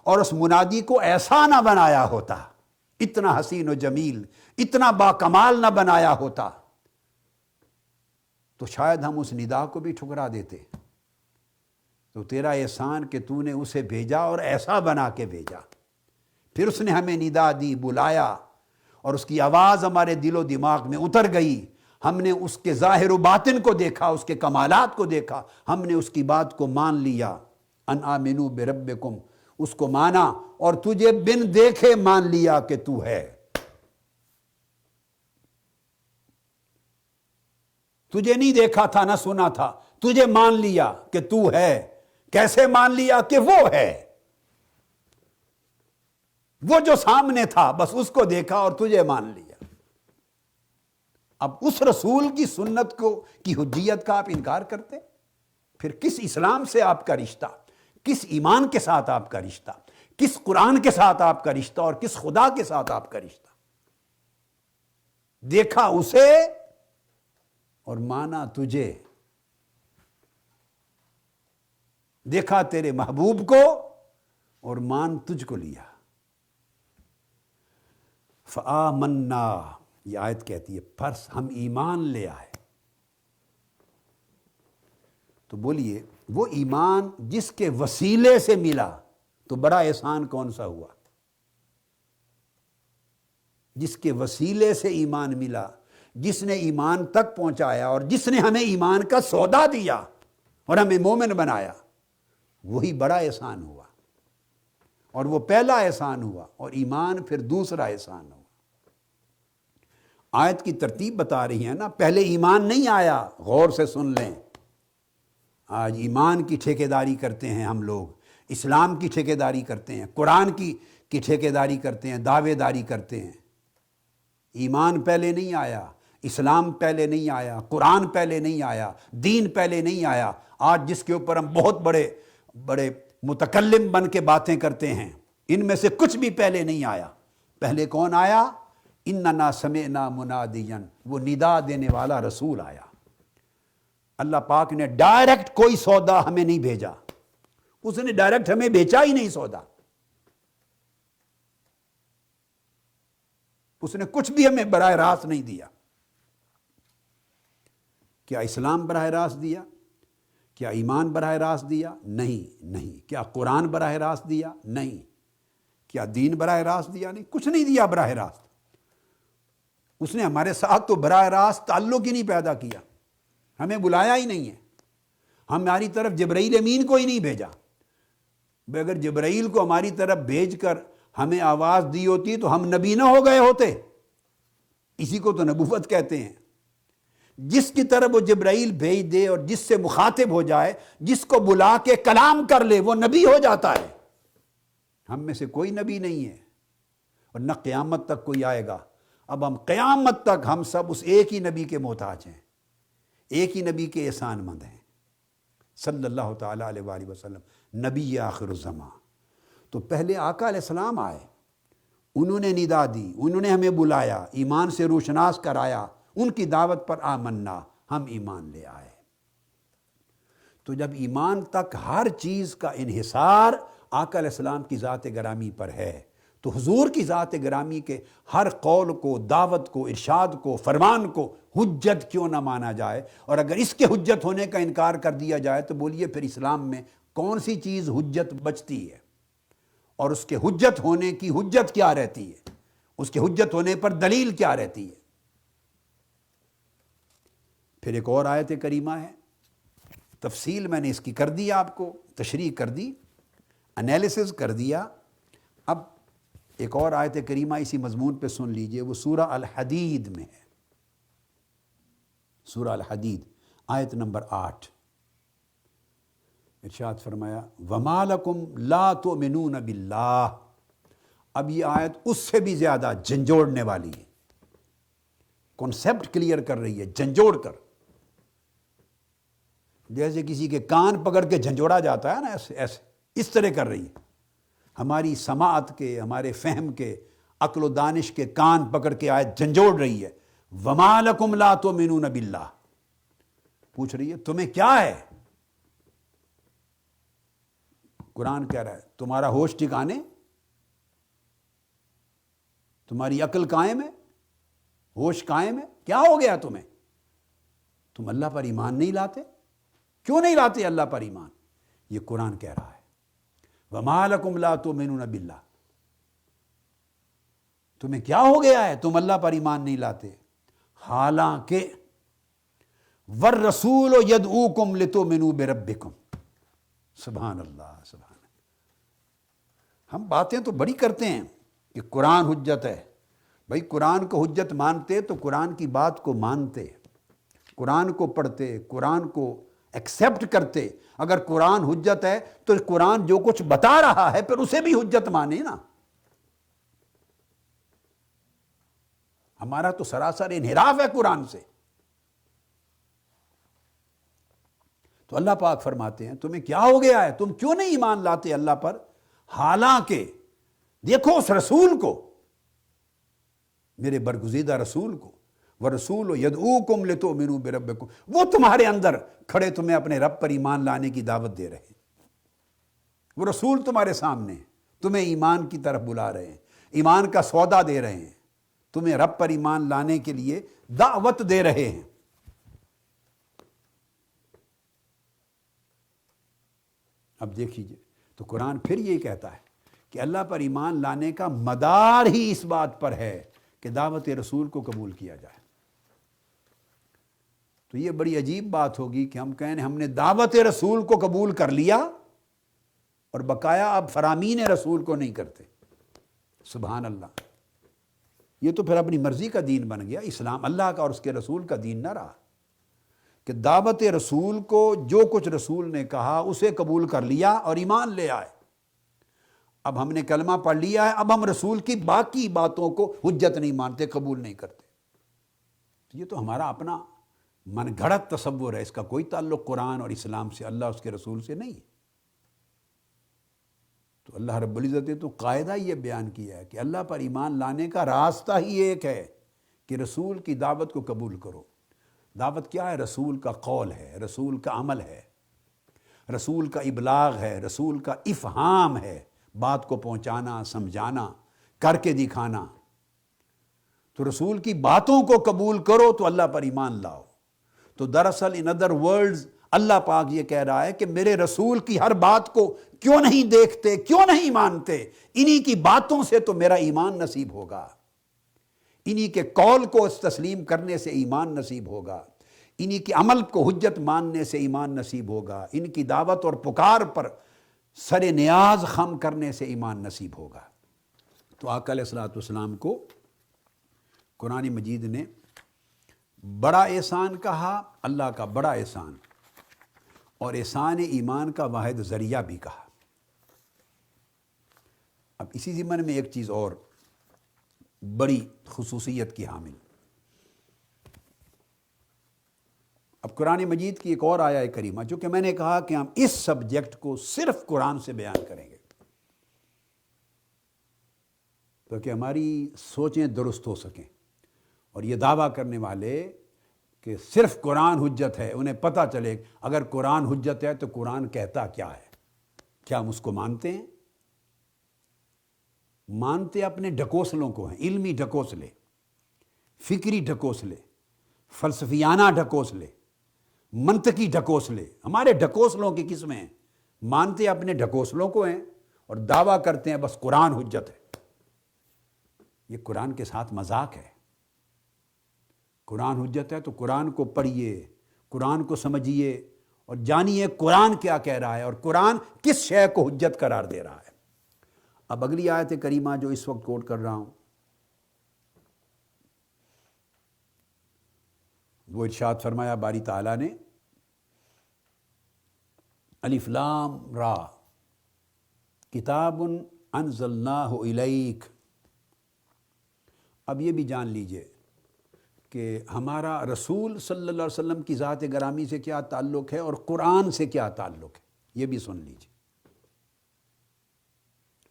اور اس منادی کو ایسا نہ بنایا ہوتا، اتنا حسین و جمیل، اتنا باکمال نہ بنایا ہوتا، تو شاید ہم اس ندا کو بھی ٹھکرا دیتے۔ تو تیرا احسان کہ تو نے اسے بھیجا اور ایسا بنا کے بھیجا، پھر اس نے ہمیں ندا دی، بلایا، اور اس کی آواز ہمارے دل و دماغ میں اتر گئی۔ ہم نے اس کے ظاہر و باطن کو دیکھا، اس کے کمالات کو دیکھا، ہم نے اس کی بات کو مان لیا۔ ان آمنو بربکم، اس کو مانا، اور تجھے بن دیکھے مان لیا کہ تو ہے۔ تجھے نہیں دیکھا تھا، نہ سنا تھا، تجھے مان لیا کہ تو ہے۔ کیسے مان لیا؟ کہ وہ ہے، وہ جو سامنے تھا، بس اس کو دیکھا اور تجھے مان لیا۔ اب اس رسول کی سنت کی حجیت کا آپ انکار کرتے، پھر کس اسلام سے آپ کا رشتہ، کس ایمان کے ساتھ آپ کا رشتہ، کس قرآن کے ساتھ آپ کا رشتہ، اور کس خدا کے ساتھ آپ کا رشتہ؟ دیکھا اسے اور مانا تجھے، دیکھا تیرے محبوب کو اور مان تجھ کو لیا۔ فآمنا، یہ آیت کہتی ہے پس ہم ایمان لے آئے۔ تو بولیے وہ ایمان جس کے وسیلے سے ملا تو بڑا احسان کون سا ہوا؟ جس کے وسیلے سے ایمان ملا، جس نے ایمان تک پہنچایا اور جس نے ہمیں ایمان کا سودا دیا اور ہمیں مومن بنایا، وہی بڑا احسان ہوا، اور وہ پہلا احسان ہوا، اور ایمان پھر دوسرا احسان ہوا۔ آیت کی ترتیب بتا رہی ہے نا، پہلے ایمان نہیں آیا، غور سے سن لیں۔ آج ایمان کی ٹھیکیداری کرتے ہیں ہم لوگ، اسلام کی ٹھیکیداری کرتے ہیں، قرآن کی ٹھیکیداری کرتے ہیں، دعوے داری کرتے ہیں۔ ایمان پہلے نہیں آیا، اسلام پہلے نہیں آیا، قرآن پہلے نہیں آیا، دین پہلے نہیں آیا۔ آج جس کے اوپر ہم بہت بڑے بڑے متکلم بن کے باتیں کرتے ہیں، ان میں سے کچھ بھی پہلے نہیں آیا۔ پہلے کون آیا؟ اننا سمعنا منادیا، وہ ندا دینے والا رسول آیا۔ اللہ پاک نے ڈائریکٹ کوئی سودا ہمیں نہیں بھیجا، اس نے ڈائریکٹ ہمیں بیچا ہی نہیں سودا، اس نے کچھ بھی ہمیں براہ راست نہیں دیا۔ کیا اسلام براہ راست دیا؟ کیا ایمان براہ راست دیا؟ نہیں۔ کیا قرآن براہ راست دیا؟ نہیں۔ کیا دین براہ راست دیا؟ نہیں، کچھ نہیں دیا براہ راست۔ اس نے ہمارے ساتھ تو براہ راست تعلق ہی نہیں پیدا کیا، ہمیں بلایا ہی نہیں ہے، ہماری طرف جبرائیل امین کو ہی نہیں بھیجا۔ اگر جبرائیل کو ہماری طرف بھیج کر ہمیں آواز دی ہوتی تو ہم نبی نہ ہو گئے ہوتے۔ اسی کو تو نبوت کہتے ہیں۔ جس کی طرف وہ جبرائیل بھیج دے اور جس سے مخاطب ہو جائے، جس کو بلا کے کلام کر لے، وہ نبی ہو جاتا ہے۔ ہم میں سے کوئی نبی نہیں ہے، اور نہ قیامت تک کوئی آئے گا۔ اب ہم قیامت تک ہم سب اس ایک ہی نبی کے محتاج ہیں، ایک ہی نبی کے احسان مند ہیں، صلی اللہ تعالیٰ علیہ وآلہ وسلم، نبی آخر الزمان۔ تو پہلے آقا علیہ السلام آئے، انہوں نے ندا دی، انہوں نے ہمیں بلایا، ایمان سے روشناس کرایا، ان کی دعوت پر آمنا، ہم ایمان لے آئے۔ تو جب ایمان تک ہر چیز کا انحصار آقا علیہ السلام کی ذات گرامی پر ہے، تو حضور کی ذات گرامی کے ہر قول کو، دعوت کو، ارشاد کو، فرمان کو حجت کیوں نہ مانا جائے؟ اور اگر اس کے حجت ہونے کا انکار کر دیا جائے تو بولیے پھر اسلام میں کون سی چیز حجت بچتی ہے؟ اور اس کے حجت ہونے کی حجت کیا رہتی ہے؟ اس کے حجت ہونے پر دلیل کیا رہتی ہے؟ پھر ایک اور آیت کریمہ ہے، تفصیل میں نے اس کی کر دی، آپ کو تشریح کر دی، انالیسز کر دیا۔ اب ایک اور آیت کریمہ اسی مضمون پہ سن لیجئے، وہ سورہ الحدید میں ہے، سورہ الحدید آیت نمبر 8۔ ارشاد فرمایا وَمَا لَكُمْ لَا تُؤْمِنُونَ بِاللَّهِ۔ اب یہ آیت اس سے بھی زیادہ جھنجھوڑنے والی ہے، کنسیپٹ کلیئر کر رہی ہے، جھنجھوڑ کر، جیسے کسی کے کان پکڑ کے جھنجھوڑا جاتا ہے نا، ایسے اس طرح کر رہی ہے۔ ہماری سماعت کے، ہمارے فہم کے، عقل و دانش کے کان پکڑ کے آیت جھنجھوڑ رہی ہے۔ وَمَا لَكُمْ لَا تُؤْمِنُونَ بِاللَّهِ، پوچھ رہی ہے تمہیں کیا ہے؟ قرآن کہہ رہا ہے تمہارا ہوش ٹھکانے، تمہاری عقل قائم ہے، ہوش قائم ہے، کیا ہو گیا تمہیں؟ تم اللہ پر ایمان نہیں لاتے؟ کیوں نہیں لاتے اللہ پر ایمان؟ یہ قرآن کہہ رہا ہے وَمَا لَكُمْ لَا تُؤْمِنُونَ بِاللَّهِ، تمہیں کیا ہو گیا ہے تم اللہ پر ایمان نہیں لاتے؟ حالانکہ وَالرَّسُولُ يَدْعُوكُمْ لِتُؤْمِنُوا بِرَبِّكُمْ، سبحان اللہ، سبحان اللہ۔ ہم باتیں تو بڑی کرتے ہیں کہ قرآن حجت ہے، بھائی قرآن کو حجت مانتے تو قرآن کی بات کو مانتے، قرآن کو پڑھتے، قرآن کو ایکسیپٹ کرتے۔ اگر قرآن حجت ہے تو قرآن جو کچھ بتا رہا ہے پھر اسے بھی حجت مانے نا۔ ہمارا تو سراسر انحراف ہے قرآن سے۔ تو اللہ پاک فرماتے ہیں تمہیں کیا ہو گیا ہے، تم کیوں نہیں ایمان لاتے اللہ پر؟ حالانکہ دیکھو اس رسول کو، میرے برگزیدہ رسول کو، وَرَسُولُ يَدْعُوكُمْ لِتُؤْمِنُوا بِرَبِّكُمْ، وہ تمہارے اندر کھڑے تمہیں اپنے رب پر ایمان لانے کی دعوت دے رہے ہیں۔ وہ رسول تمہارے سامنے ہیں، تمہیں ایمان کی طرف بلا رہے ہیں، ایمان کا سودا دے رہے ہیں، تمہیں رب پر ایمان لانے کے لیے دعوت دے رہے ہیں۔ اب دیکھیے تو قرآن پھر یہی کہتا ہے کہ اللہ پر ایمان لانے کا مدار ہی اس بات پر ہے کہ دعوت رسول کو قبول کیا جائے۔ تو یہ بڑی عجیب بات ہوگی کہ ہم کہیں ہم نے دعوت رسول کو قبول کر لیا اور بقایا اب فرامین رسول کو نہیں کرتے۔ سبحان اللہ، یہ تو پھر اپنی مرضی کا دین بن گیا، اسلام اللہ کا اور اس کے رسول کا دین نہ رہا کہ دعوت رسول کو جو کچھ رسول نے کہا اسے قبول کر لیا اور ایمان لے آئے۔ اب ہم نے کلمہ پڑھ لیا ہے، اب ہم رسول کی باقی باتوں کو حجت نہیں مانتے، قبول نہیں کرتے۔ یہ تو ہمارا اپنا من گھڑت تصور ہے، اس کا کوئی تعلق قرآن اور اسلام سے، اللہ اس کے رسول سے نہیں ہے۔ تو اللہ رب العزت نے تو قاعدہ یہ بیان کیا ہے کہ اللہ پر ایمان لانے کا راستہ ہی ایک ہے کہ رسول کی دعوت کو قبول کرو۔ دعوت کیا ہے؟ رسول کا قول ہے، رسول کا عمل ہے، رسول کا ابلاغ ہے، رسول کا افہام ہے، بات کو پہنچانا، سمجھانا، کر کے دکھانا۔ تو رسول کی باتوں کو قبول کرو تو اللہ پر ایمان لاؤ۔ تو دراصل ان ادر ورڈز اللہ پاک یہ کہہ رہا ہے کہ میرے رسول کی ہر بات کو کیوں نہیں دیکھتے، کیوں نہیں مانتے؟ انہی کی باتوں سے تو میرا ایمان نصیب ہوگا، انہی کے قول کو تسلیم کرنے سے ایمان نصیب ہوگا، انہی کے عمل کو حجت ماننے سے ایمان نصیب ہوگا، ان کی دعوت اور پکار پر سر نیاز خم کرنے سے ایمان نصیب ہوگا۔ تو آقا علیہ الصلوۃ والسلام کو قرآن مجید نے بڑا احسان کہا، اللہ کا بڑا احسان، اور احسان ایمان کا واحد ذریعہ بھی کہا۔ اب اسی ضمن میں ایک چیز اور بڑی خصوصیت کی حامل، اب قرآن مجید کی ایک اور آیہ کریمہ، جو کہ میں نے کہا کہ ہم اس سبجیکٹ کو صرف قرآن سے بیان کریں گے تاکہ ہماری سوچیں درست ہو سکیں، اور یہ دعویٰ کرنے والے کہ صرف قرآن حجت ہے انہیں پتہ چلے اگر قرآن حجت ہے تو قرآن کہتا کیا ہے، کیا ہم اس کو مانتے ہیں؟ مانتے اپنے ڈھکوسلوں کو ہیں، علمی ڈھکوسلے، فکری ڈھکوسلے، فلسفیانہ ڈھکوسلے، منطقی ڈھکوسلے، ہمارے ڈھکوسلوں کی قسمیں ہیں۔ مانتے اپنے ڈھکوسلوں کو ہیں اور دعویٰ کرتے ہیں بس قرآن حجت ہے۔ یہ قرآن کے ساتھ مذاق ہے۔ قرآن حجت ہے تو قرآن کو پڑھیے، قرآن کو سمجھیے اور جانیے قرآن کیا کہہ رہا ہے اور قرآن کس شے کو حجت قرار دے رہا ہے۔ اب اگلی آیت کریمہ جو اس وقت کوٹ کر رہا ہوں، وہ ارشاد فرمایا باری تعالیٰ نے، الف لام را کتاب انزلناہ الیک۔ اب یہ بھی جان لیجئے کہ ہمارا رسول صلی اللہ علیہ وسلم کی ذات گرامی سے کیا تعلق ہے اور قرآن سے کیا تعلق ہے، یہ بھی سن لیجئے۔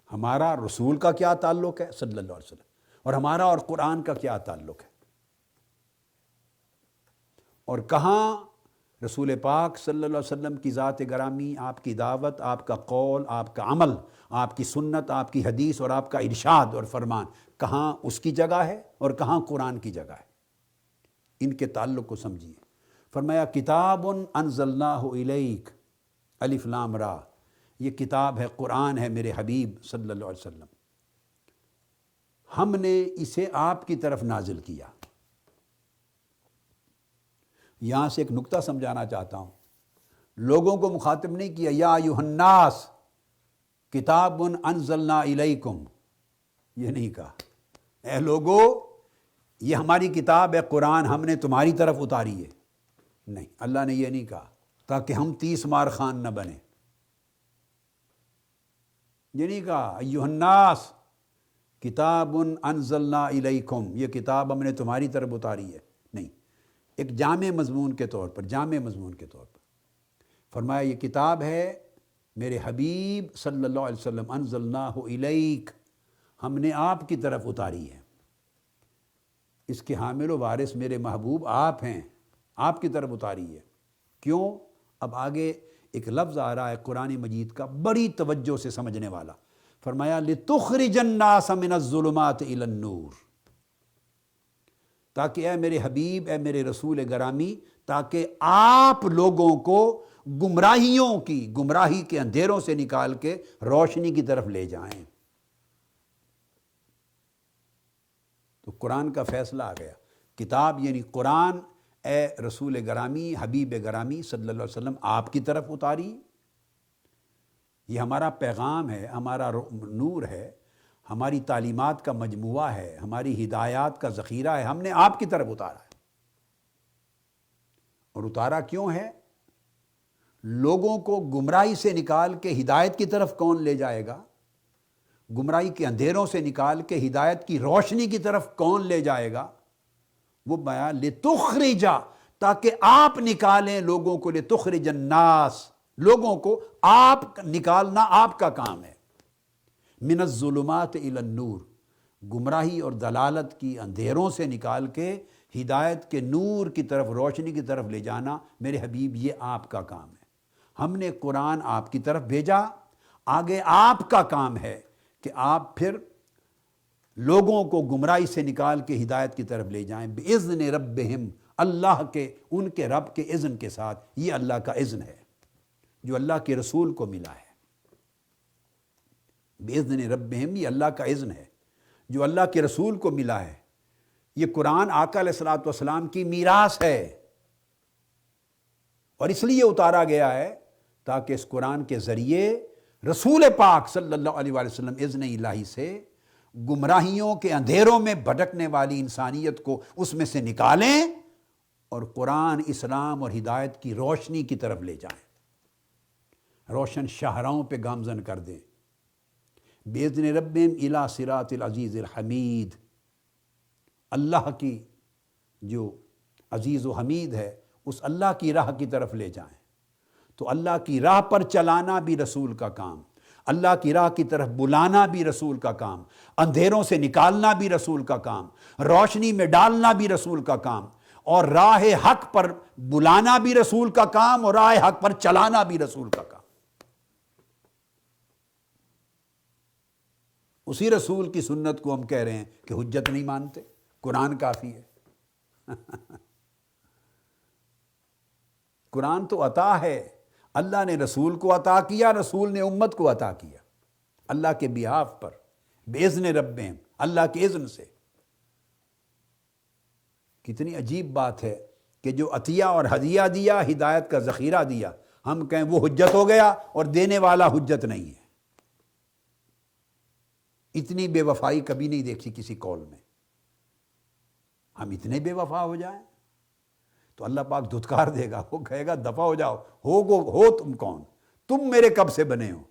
ہمارا رسول کا کیا تعلق ہے صلی اللہ علیہ وسلم، اور ہمارا اور قرآن کا کیا تعلق ہے، اور کہاں رسول پاک صلی اللہ علیہ وسلم کی ذات گرامی، آپ کی دعوت، آپ کا قول، آپ کا عمل، آپ کی سنت، آپ کی حدیث اور آپ کا ارشاد اور فرمان، کہاں اس کی جگہ ہے اور کہاں قرآن کی جگہ ہے، ان کے تعلق کو سمجھیے۔ فرمایا کتاب انزلناہ الیک، الف لام را، یہ کتاب ہے، قرآن ہے میرے حبیب صلی اللہ علیہ وسلم، ہم نے اسے آپ کی طرف نازل کیا۔ یہاں سے ایک نکتہ سمجھانا چاہتا ہوں، لوگوں کو مخاطب نہیں کیا یا ایھا الناس کتاب انزلنا الیکم، یہ نہیں کہا اے لوگو یہ ہماری کتاب ہے قرآن، ہم نے تمہاری طرف اتاری ہے، نہیں، اللہ نے یہ نہیں کہا تاکہ ہم 30 مار خان نہ بنیں، یہ نہیں کہا ایھا الناس کتاب انزلنا الیکم، یہ کتاب ہم نے تمہاری طرف اتاری ہے، نہیں، ایک جامع مضمون کے طور پر، جامع مضمون کے طور پر فرمایا یہ کتاب ہے میرے حبیب صلی اللہ علیہ وسلم، انزلناہ الیک، ہم نے آپ کی طرف اتاری ہے۔ اس کے حامل و وارث میرے محبوب آپ ہیں، آپ کی طرف اتاری ہے۔ کیوں؟ اب آگے ایک لفظ آ رہا ہے قرآن مجید کا بڑی توجہ سے سمجھنے والا، فرمایا لِتُخْرِجَ النَّاسَ مِنَ الظُّلُمَاتِ إِلَى النُّورِ، تاکہ اے میرے حبیب، اے میرے رسول گرامی، تاکہ آپ لوگوں کو گمراہی کے اندھیروں سے نکال کے روشنی کی طرف لے جائیں۔ تو قرآن کا فیصلہ آ گیا، کتاب یعنی قرآن اے رسول گرامی، حبیب گرامی صلی اللہ علیہ وسلم آپ کی طرف اتاری، یہ ہمارا پیغام ہے، ہمارا نور ہے، ہماری تعلیمات کا مجموعہ ہے، ہماری ہدایات کا ذخیرہ ہے، ہم نے آپ کی طرف اتارا ہے۔ اور اتارا کیوں ہے؟ لوگوں کو گمراہی سے نکال کے ہدایت کی طرف کون لے جائے گا؟ گمراہی کے اندھیروں سے نکال کے ہدایت کی روشنی کی طرف کون لے جائے گا؟ وہ بیان لِتُخْرِجَ، تاکہ آپ نکالیں لوگوں کو، لِتُخْرِجَ النَّاسَ، لوگوں کو آپ نکالنا آپ کا کام ہے، مِنَ الظُّلُمَاتِ إِلَى النُّورِ، گمراہی اور دلالت کی اندھیروں سے نکال کے ہدایت کے نور کی طرف، روشنی کی طرف لے جانا میرے حبیب یہ آپ کا کام ہے۔ ہم نے قرآن آپ کی طرف بھیجا، آگے آپ کا کام ہے کہ آپ پھر لوگوں کو گمراہی سے نکال کے ہدایت کی طرف لے جائیں، بِإِذْنِ رَبِّهِمْ، اللہ کے، ان کے رب کے اذن کے ساتھ۔ یہ اللہ کا اذن ہے جو اللہ کے رسول کو ملا ہے، بِإِذْنِ رَبِّهِمْ، یہ اللہ کا اذن ہے جو اللہ کے رسول کو ملا ہے۔ یہ قرآن آقا علیہ الصلوۃ والسلام کی میراث ہے، اور اس لیے اتارا گیا ہے تاکہ اس قرآن کے ذریعے رسول پاک صلی اللہ علیہ وآلہ وسلم اذن الہی سے گمراہیوں کے اندھیروں میں بھٹکنے والی انسانیت کو اس میں سے نکالیں اور قرآن، اسلام اور ہدایت کی روشنی کی طرف لے جائیں، روشن شاہراہوں پہ گامزن کر دیں۔ بِإِذْنِ رَبِّهِمْ إِلَى صِرَاطِ الْعَزِيزِ الْحَمِيدِ، اللہ کی جو عزیز و حمید ہے اس اللہ کی راہ کی طرف لے جائیں۔ تو اللہ کی راہ پر چلانا بھی رسول کا کام، اللہ کی راہ کی طرف بلانا بھی رسول کا کام، اندھیروں سے نکالنا بھی رسول کا کام، روشنی میں ڈالنا بھی رسول کا کام، اور راہ حق پر بلانا بھی رسول کا کام، اور راہ حق پر چلانا بھی رسول کا کام۔ اسی رسول کی سنت کو ہم کہہ رہے ہیں کہ حجت نہیں مانتے، قرآن کافی ہے۔ قرآن تو عطا ہے، اللہ نے رسول کو عطا کیا، رسول نے امت کو عطا کیا، اللہ کے بیہاف پر، بِإِذْنِ رَبِّهِمْ، اللہ کے اذن سے۔ کتنی عجیب بات ہے کہ جو عطیہ اور ہدیہ دیا، ہدایت کا ذخیرہ دیا، ہم کہیں وہ حجت ہو گیا اور دینے والا حجت نہیں ہے۔ اتنی بے وفائی کبھی نہیں دیکھی کسی قول میں، ہم اتنے بے وفا ہو جائیں تو اللہ پاک دھتکار دے گا، وہ کہے گا دفع ہو جاؤ، ہو تم کون؟ تم میرے کب سے بنے ہو؟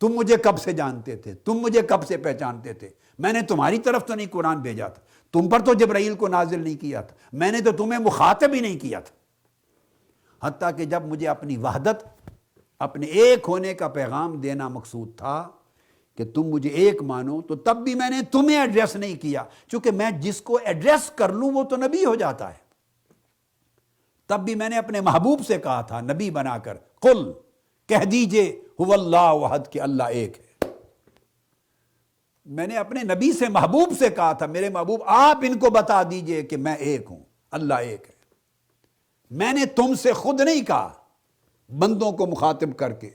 تم مجھے کب سے جانتے تھے؟ تم مجھے کب سے پہچانتے تھے؟ میں نے تمہاری طرف تو نہیں قرآن بھیجا تھا، تم پر تو جبرائیل کو نازل نہیں کیا تھا، میں نے تو تمہیں مخاطب ہی نہیں کیا تھا۔ حتیٰ کہ جب مجھے اپنی وحدت، اپنے ایک ہونے کا پیغام دینا مقصود تھا کہ تم مجھے ایک مانو، تو تب بھی میں نے تمہیں ایڈریس نہیں کیا، چونکہ میں جس کو ایڈریس کر لوں وہ تو نبی ہو جاتا ہے۔ تب بھی میں نے اپنے محبوب سے کہا تھا نبی بنا کر، قل، کہہ دیجئے، هو اللہ احد، کہ اللہ ایک ہے۔ میں نے اپنے نبی سے، محبوب سے کہا تھا میرے محبوب آپ ان کو بتا دیجئے کہ میں ایک ہوں، اللہ ایک ہے۔ میں نے تم سے خود نہیں کہا بندوں کو مخاطب کر کے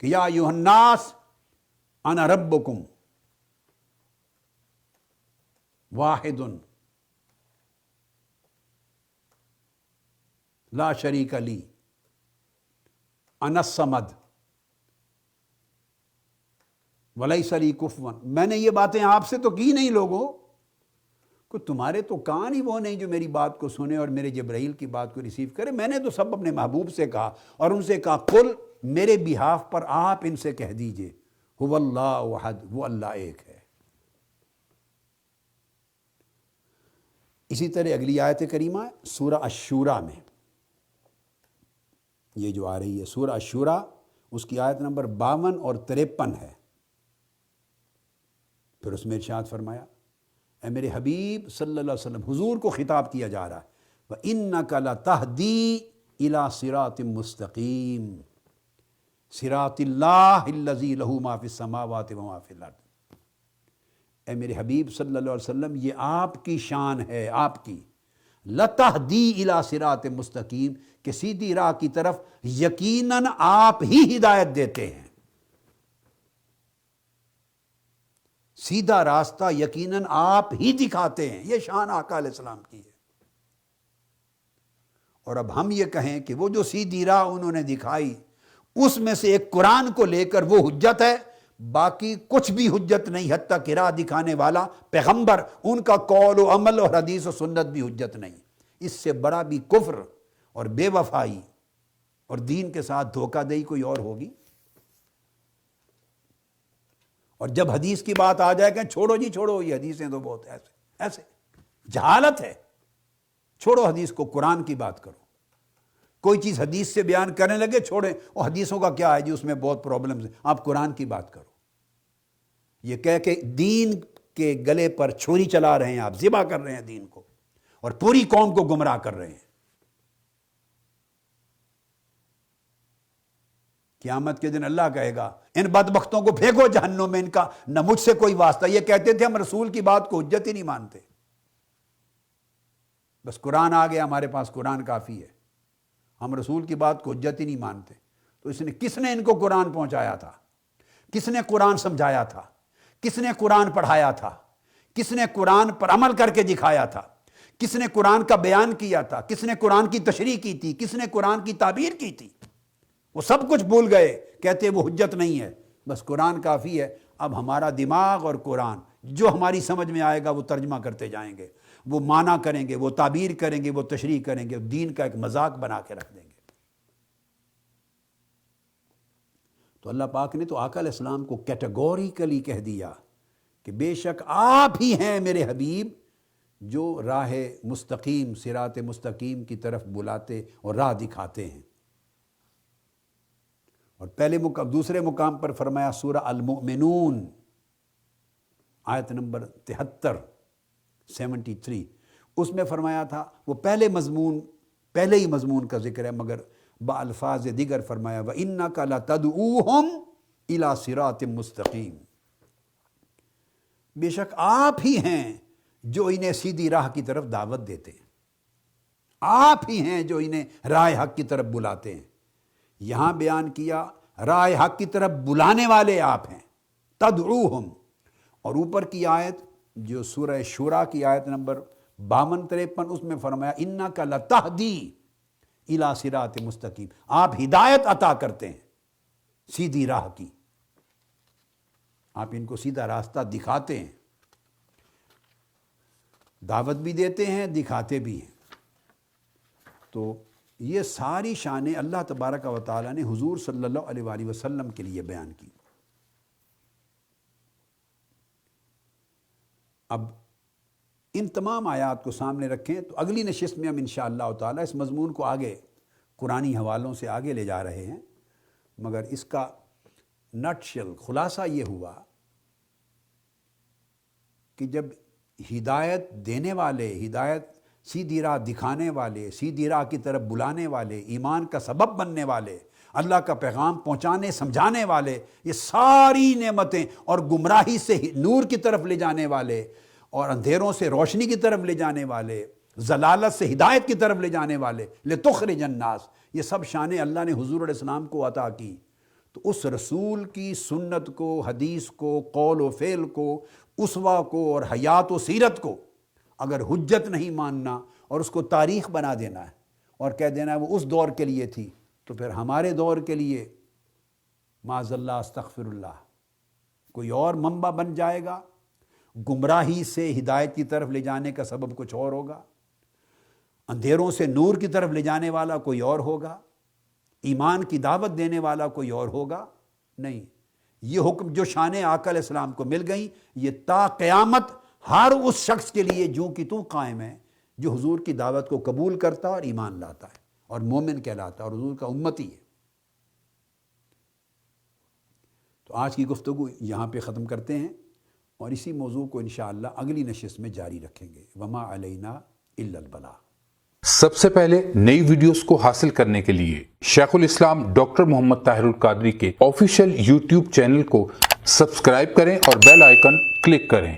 کہ یا ایھا الناس انا ربکم واحد لا شریک لی انا الصمد ولیس لی کفوا۔ میں نے یہ باتیں آپ سے تو کی نہیں لوگوں کو، تمہارے تو کان ہی وہ نہیں جو میری بات کو سنے اور میرے جبرائیل کی بات کو ریسیو کرے۔ میں نے تو سب اپنے محبوب سے کہا اور ان سے کہا قل، میرے بیہاف پر آپ ان سے کہہ دیجئے هو اللہ احد، وہ اللہ ایک ہے۔ اسی طرح اگلی آیت کریمہ سورہ الشورى میں، یہ جو آ رہی ہے سورہ الشورى، اس کی آیت نمبر 52 اور 53 ہے۔ پھر اس میں ارشاد فرمایا اے میرے حبیب صلی اللہ علیہ وسلم، حضور کو خطاب کیا جا رہا ہے، وَإِنَّكَ لَتَهْدِي إِلَى صِرَاطٍ مُسْتَقِيمٍ صراط اللہ الذی لہ ما فی السماوات و ما فی الارض۔ اے میرے حبیب صلی اللہ علیہ وسلم، یہ آپ کی شان ہے، آپ کی لتہدی الی صراط مستقیم، کہ سیدھی راہ کی طرف یقیناً آپ ہی ہدایت دیتے ہیں، سیدھا راستہ یقیناً آپ ہی دکھاتے ہیں، یہ شان آقا علیہ السلام کی ہے۔ اور اب ہم یہ کہیں کہ وہ جو سیدھی راہ انہوں نے دکھائی، اس میں سے ایک قرآن کو لے کر وہ حجت ہے، باقی کچھ بھی حجت نہیں، حتیٰ کہ راہ دکھانے والا پیغمبر، ان کا قول و عمل اور حدیث و سنت بھی حجت نہیں۔ اس سے بڑا بھی کفر اور بے وفائی اور دین کے ساتھ دھوکہ دہی کوئی اور ہوگی؟ اور جب حدیث کی بات آ جائے کہ چھوڑو جی چھوڑو، یہ حدیثیں تو بہت ایسے جہالت ہے، چھوڑو حدیث کو، قرآن کی بات کرو۔ کوئی چیز حدیث سے بیان کرنے لگے چھوڑیں، اور حدیثوں کا کیا ہے جی، اس میں بہت پرابلمز ہیں، آپ قرآن کی بات کرو۔ یہ کہہ کہ دین کے گلے پر چھری چلا رہے ہیں، آپ ذبح کر رہے ہیں دین کو، اور پوری قوم کو گمراہ کر رہے ہیں۔ قیامت کے دن اللہ کہے گا ان بدبختوں کو پھینکو جہنم میں، ان کا نہ مجھ سے کوئی واسطہ۔ یہ کہتے تھے ہم رسول کی بات کو حجت ہی نہیں مانتے، بس قرآن آ گیا ہمارے پاس، قرآن کافی ہے، ہم رسول کی بات کو حجت ہی نہیں مانتے۔ تو کس نے ان کو قرآن پہنچایا تھا؟ کس نے قرآن سمجھایا تھا؟ کس نے قرآن پڑھایا تھا؟ کس نے قرآن پر عمل کر کے دکھایا تھا؟ کس نے قرآن کا بیان کیا تھا؟ کس نے قرآن کی تشریح کی تھی؟ کس نے قرآن کی تعبیر کی تھی؟ وہ سب کچھ بھول گئے، کہتے وہ حجت نہیں ہے، بس قرآن کافی ہے۔ اب ہمارا دماغ اور قرآن جو ہماری سمجھ میں آئے گا وہ ترجمہ کرتے جائیں گے، وہ معنی کریں گے، وہ تعبیر کریں گے، وہ تشریح کریں گے، دین کا ایک مذاق بنا کے رکھ دیں گے۔ تو اللہ پاک نے تو آقا علیہ السلام کو کیٹیگوریکلی کہہ دیا کہ بے شک آپ ہی ہیں میرے حبیب جو راہ مستقیم، صراط مستقیم کی طرف بلاتے اور راہ دکھاتے ہیں۔ اور دوسرے مقام پر فرمایا سورہ المؤمنون آیت نمبر 73 اس میں فرمایا تھا، وہ پہلے ہی مضمون کا ذکر ہے، مگر بالفاظ دیگر فرمایا وَإِنَّكَ لَتَدْعُوهُمْ إِلَى صِرَاطٍ مُسْتَقِيمٍ، بے شک آپ ہی ہیں جو انہیں سیدھی راہ کی طرف دعوت دیتے ہیں، آپ ہی ہیں جو انہیں راہ حق کی طرف بلاتے ہیں۔ یہاں بیان کیا راہ حق کی طرف بلانے والے آپ ہیں، تدعوہم۔ اور اوپر کی آیت جو سورہ شورى کی آیت نمبر 52-53 اس میں فرمایا انک لتہدی الی صراط مستقیم، آپ ہدایت عطا کرتے ہیں سیدھی راہ کی، آپ ان کو سیدھا راستہ دکھاتے ہیں، دعوت بھی دیتے ہیں، دکھاتے بھی ہیں۔ تو یہ ساری شانیں اللہ تبارک و تعالیٰ نے حضور صلی اللہ علیہ وآلہ وسلم کے لیے بیان کی۔ اب ان تمام آیات کو سامنے رکھیں تو اگلی نشست میں ہم انشاءاللہ تعالیٰ اس مضمون کو آگے قرآنی حوالوں سے آگے لے جا رہے ہیں، مگر اس کا نٹ شل خلاصہ یہ ہوا کہ جب ہدایت دینے والے، ہدایت سیدھی راہ دکھانے والے، سیدھی راہ کی طرف بلانے والے، ایمان کا سبب بننے والے، اللہ کا پیغام پہنچانے سمجھانے والے، یہ ساری نعمتیں اور گمراہی سے نور کی طرف لے جانے والے اور اندھیروں سے روشنی کی طرف لے جانے والے، ضلالت سے ہدایت کی طرف لے جانے والے، لتخرج الناس، یہ سب شانیں اللہ نے حضور علیہ السلام کو عطا کی۔ تو اس رسول کی سنت کو، حدیث کو، قول و فعل کو، اسوہ کو اور حیات و سیرت کو اگر حجت نہیں ماننا اور اس کو تاریخ بنا دینا ہے اور کہہ دینا ہے وہ اس دور کے لیے تھی، تو پھر ہمارے دور کے لیے معاذ اللہ استغفر اللہ کوئی اور منبع بن جائے گا، گمراہی سے ہدایت کی طرف لے جانے کا سبب کچھ اور ہوگا، اندھیروں سے نور کی طرف لے جانے والا کوئی اور ہوگا، ایمان کی دعوت دینے والا کوئی اور ہوگا۔ نہیں، یہ حکم جو شان آقا علیہ السلام کو مل گئی، یہ تا قیامت ہر اس شخص کے لیے جو کہ تو قائم ہے جو حضور کی دعوت کو قبول کرتا اور ایمان لاتا ہے اور مومن کہلاتا ہے اور حضور کا امتی ہے۔ تو آج کی گفتگو یہاں پہ ختم کرتے ہیں۔ اور اسی موضوع کو انشاءاللہ اگلی نشست میں جاری رکھیں گے. وما علینا الا البلاغ. سب سے پہلے نئی ویڈیوز کو حاصل کرنے کے لیے شیخ الاسلام ڈاکٹر محمد طاہر القادری کے آفیشیل یوٹیوب چینل کو سبسکرائب کریں اور بیل آئیکن کلک کریں.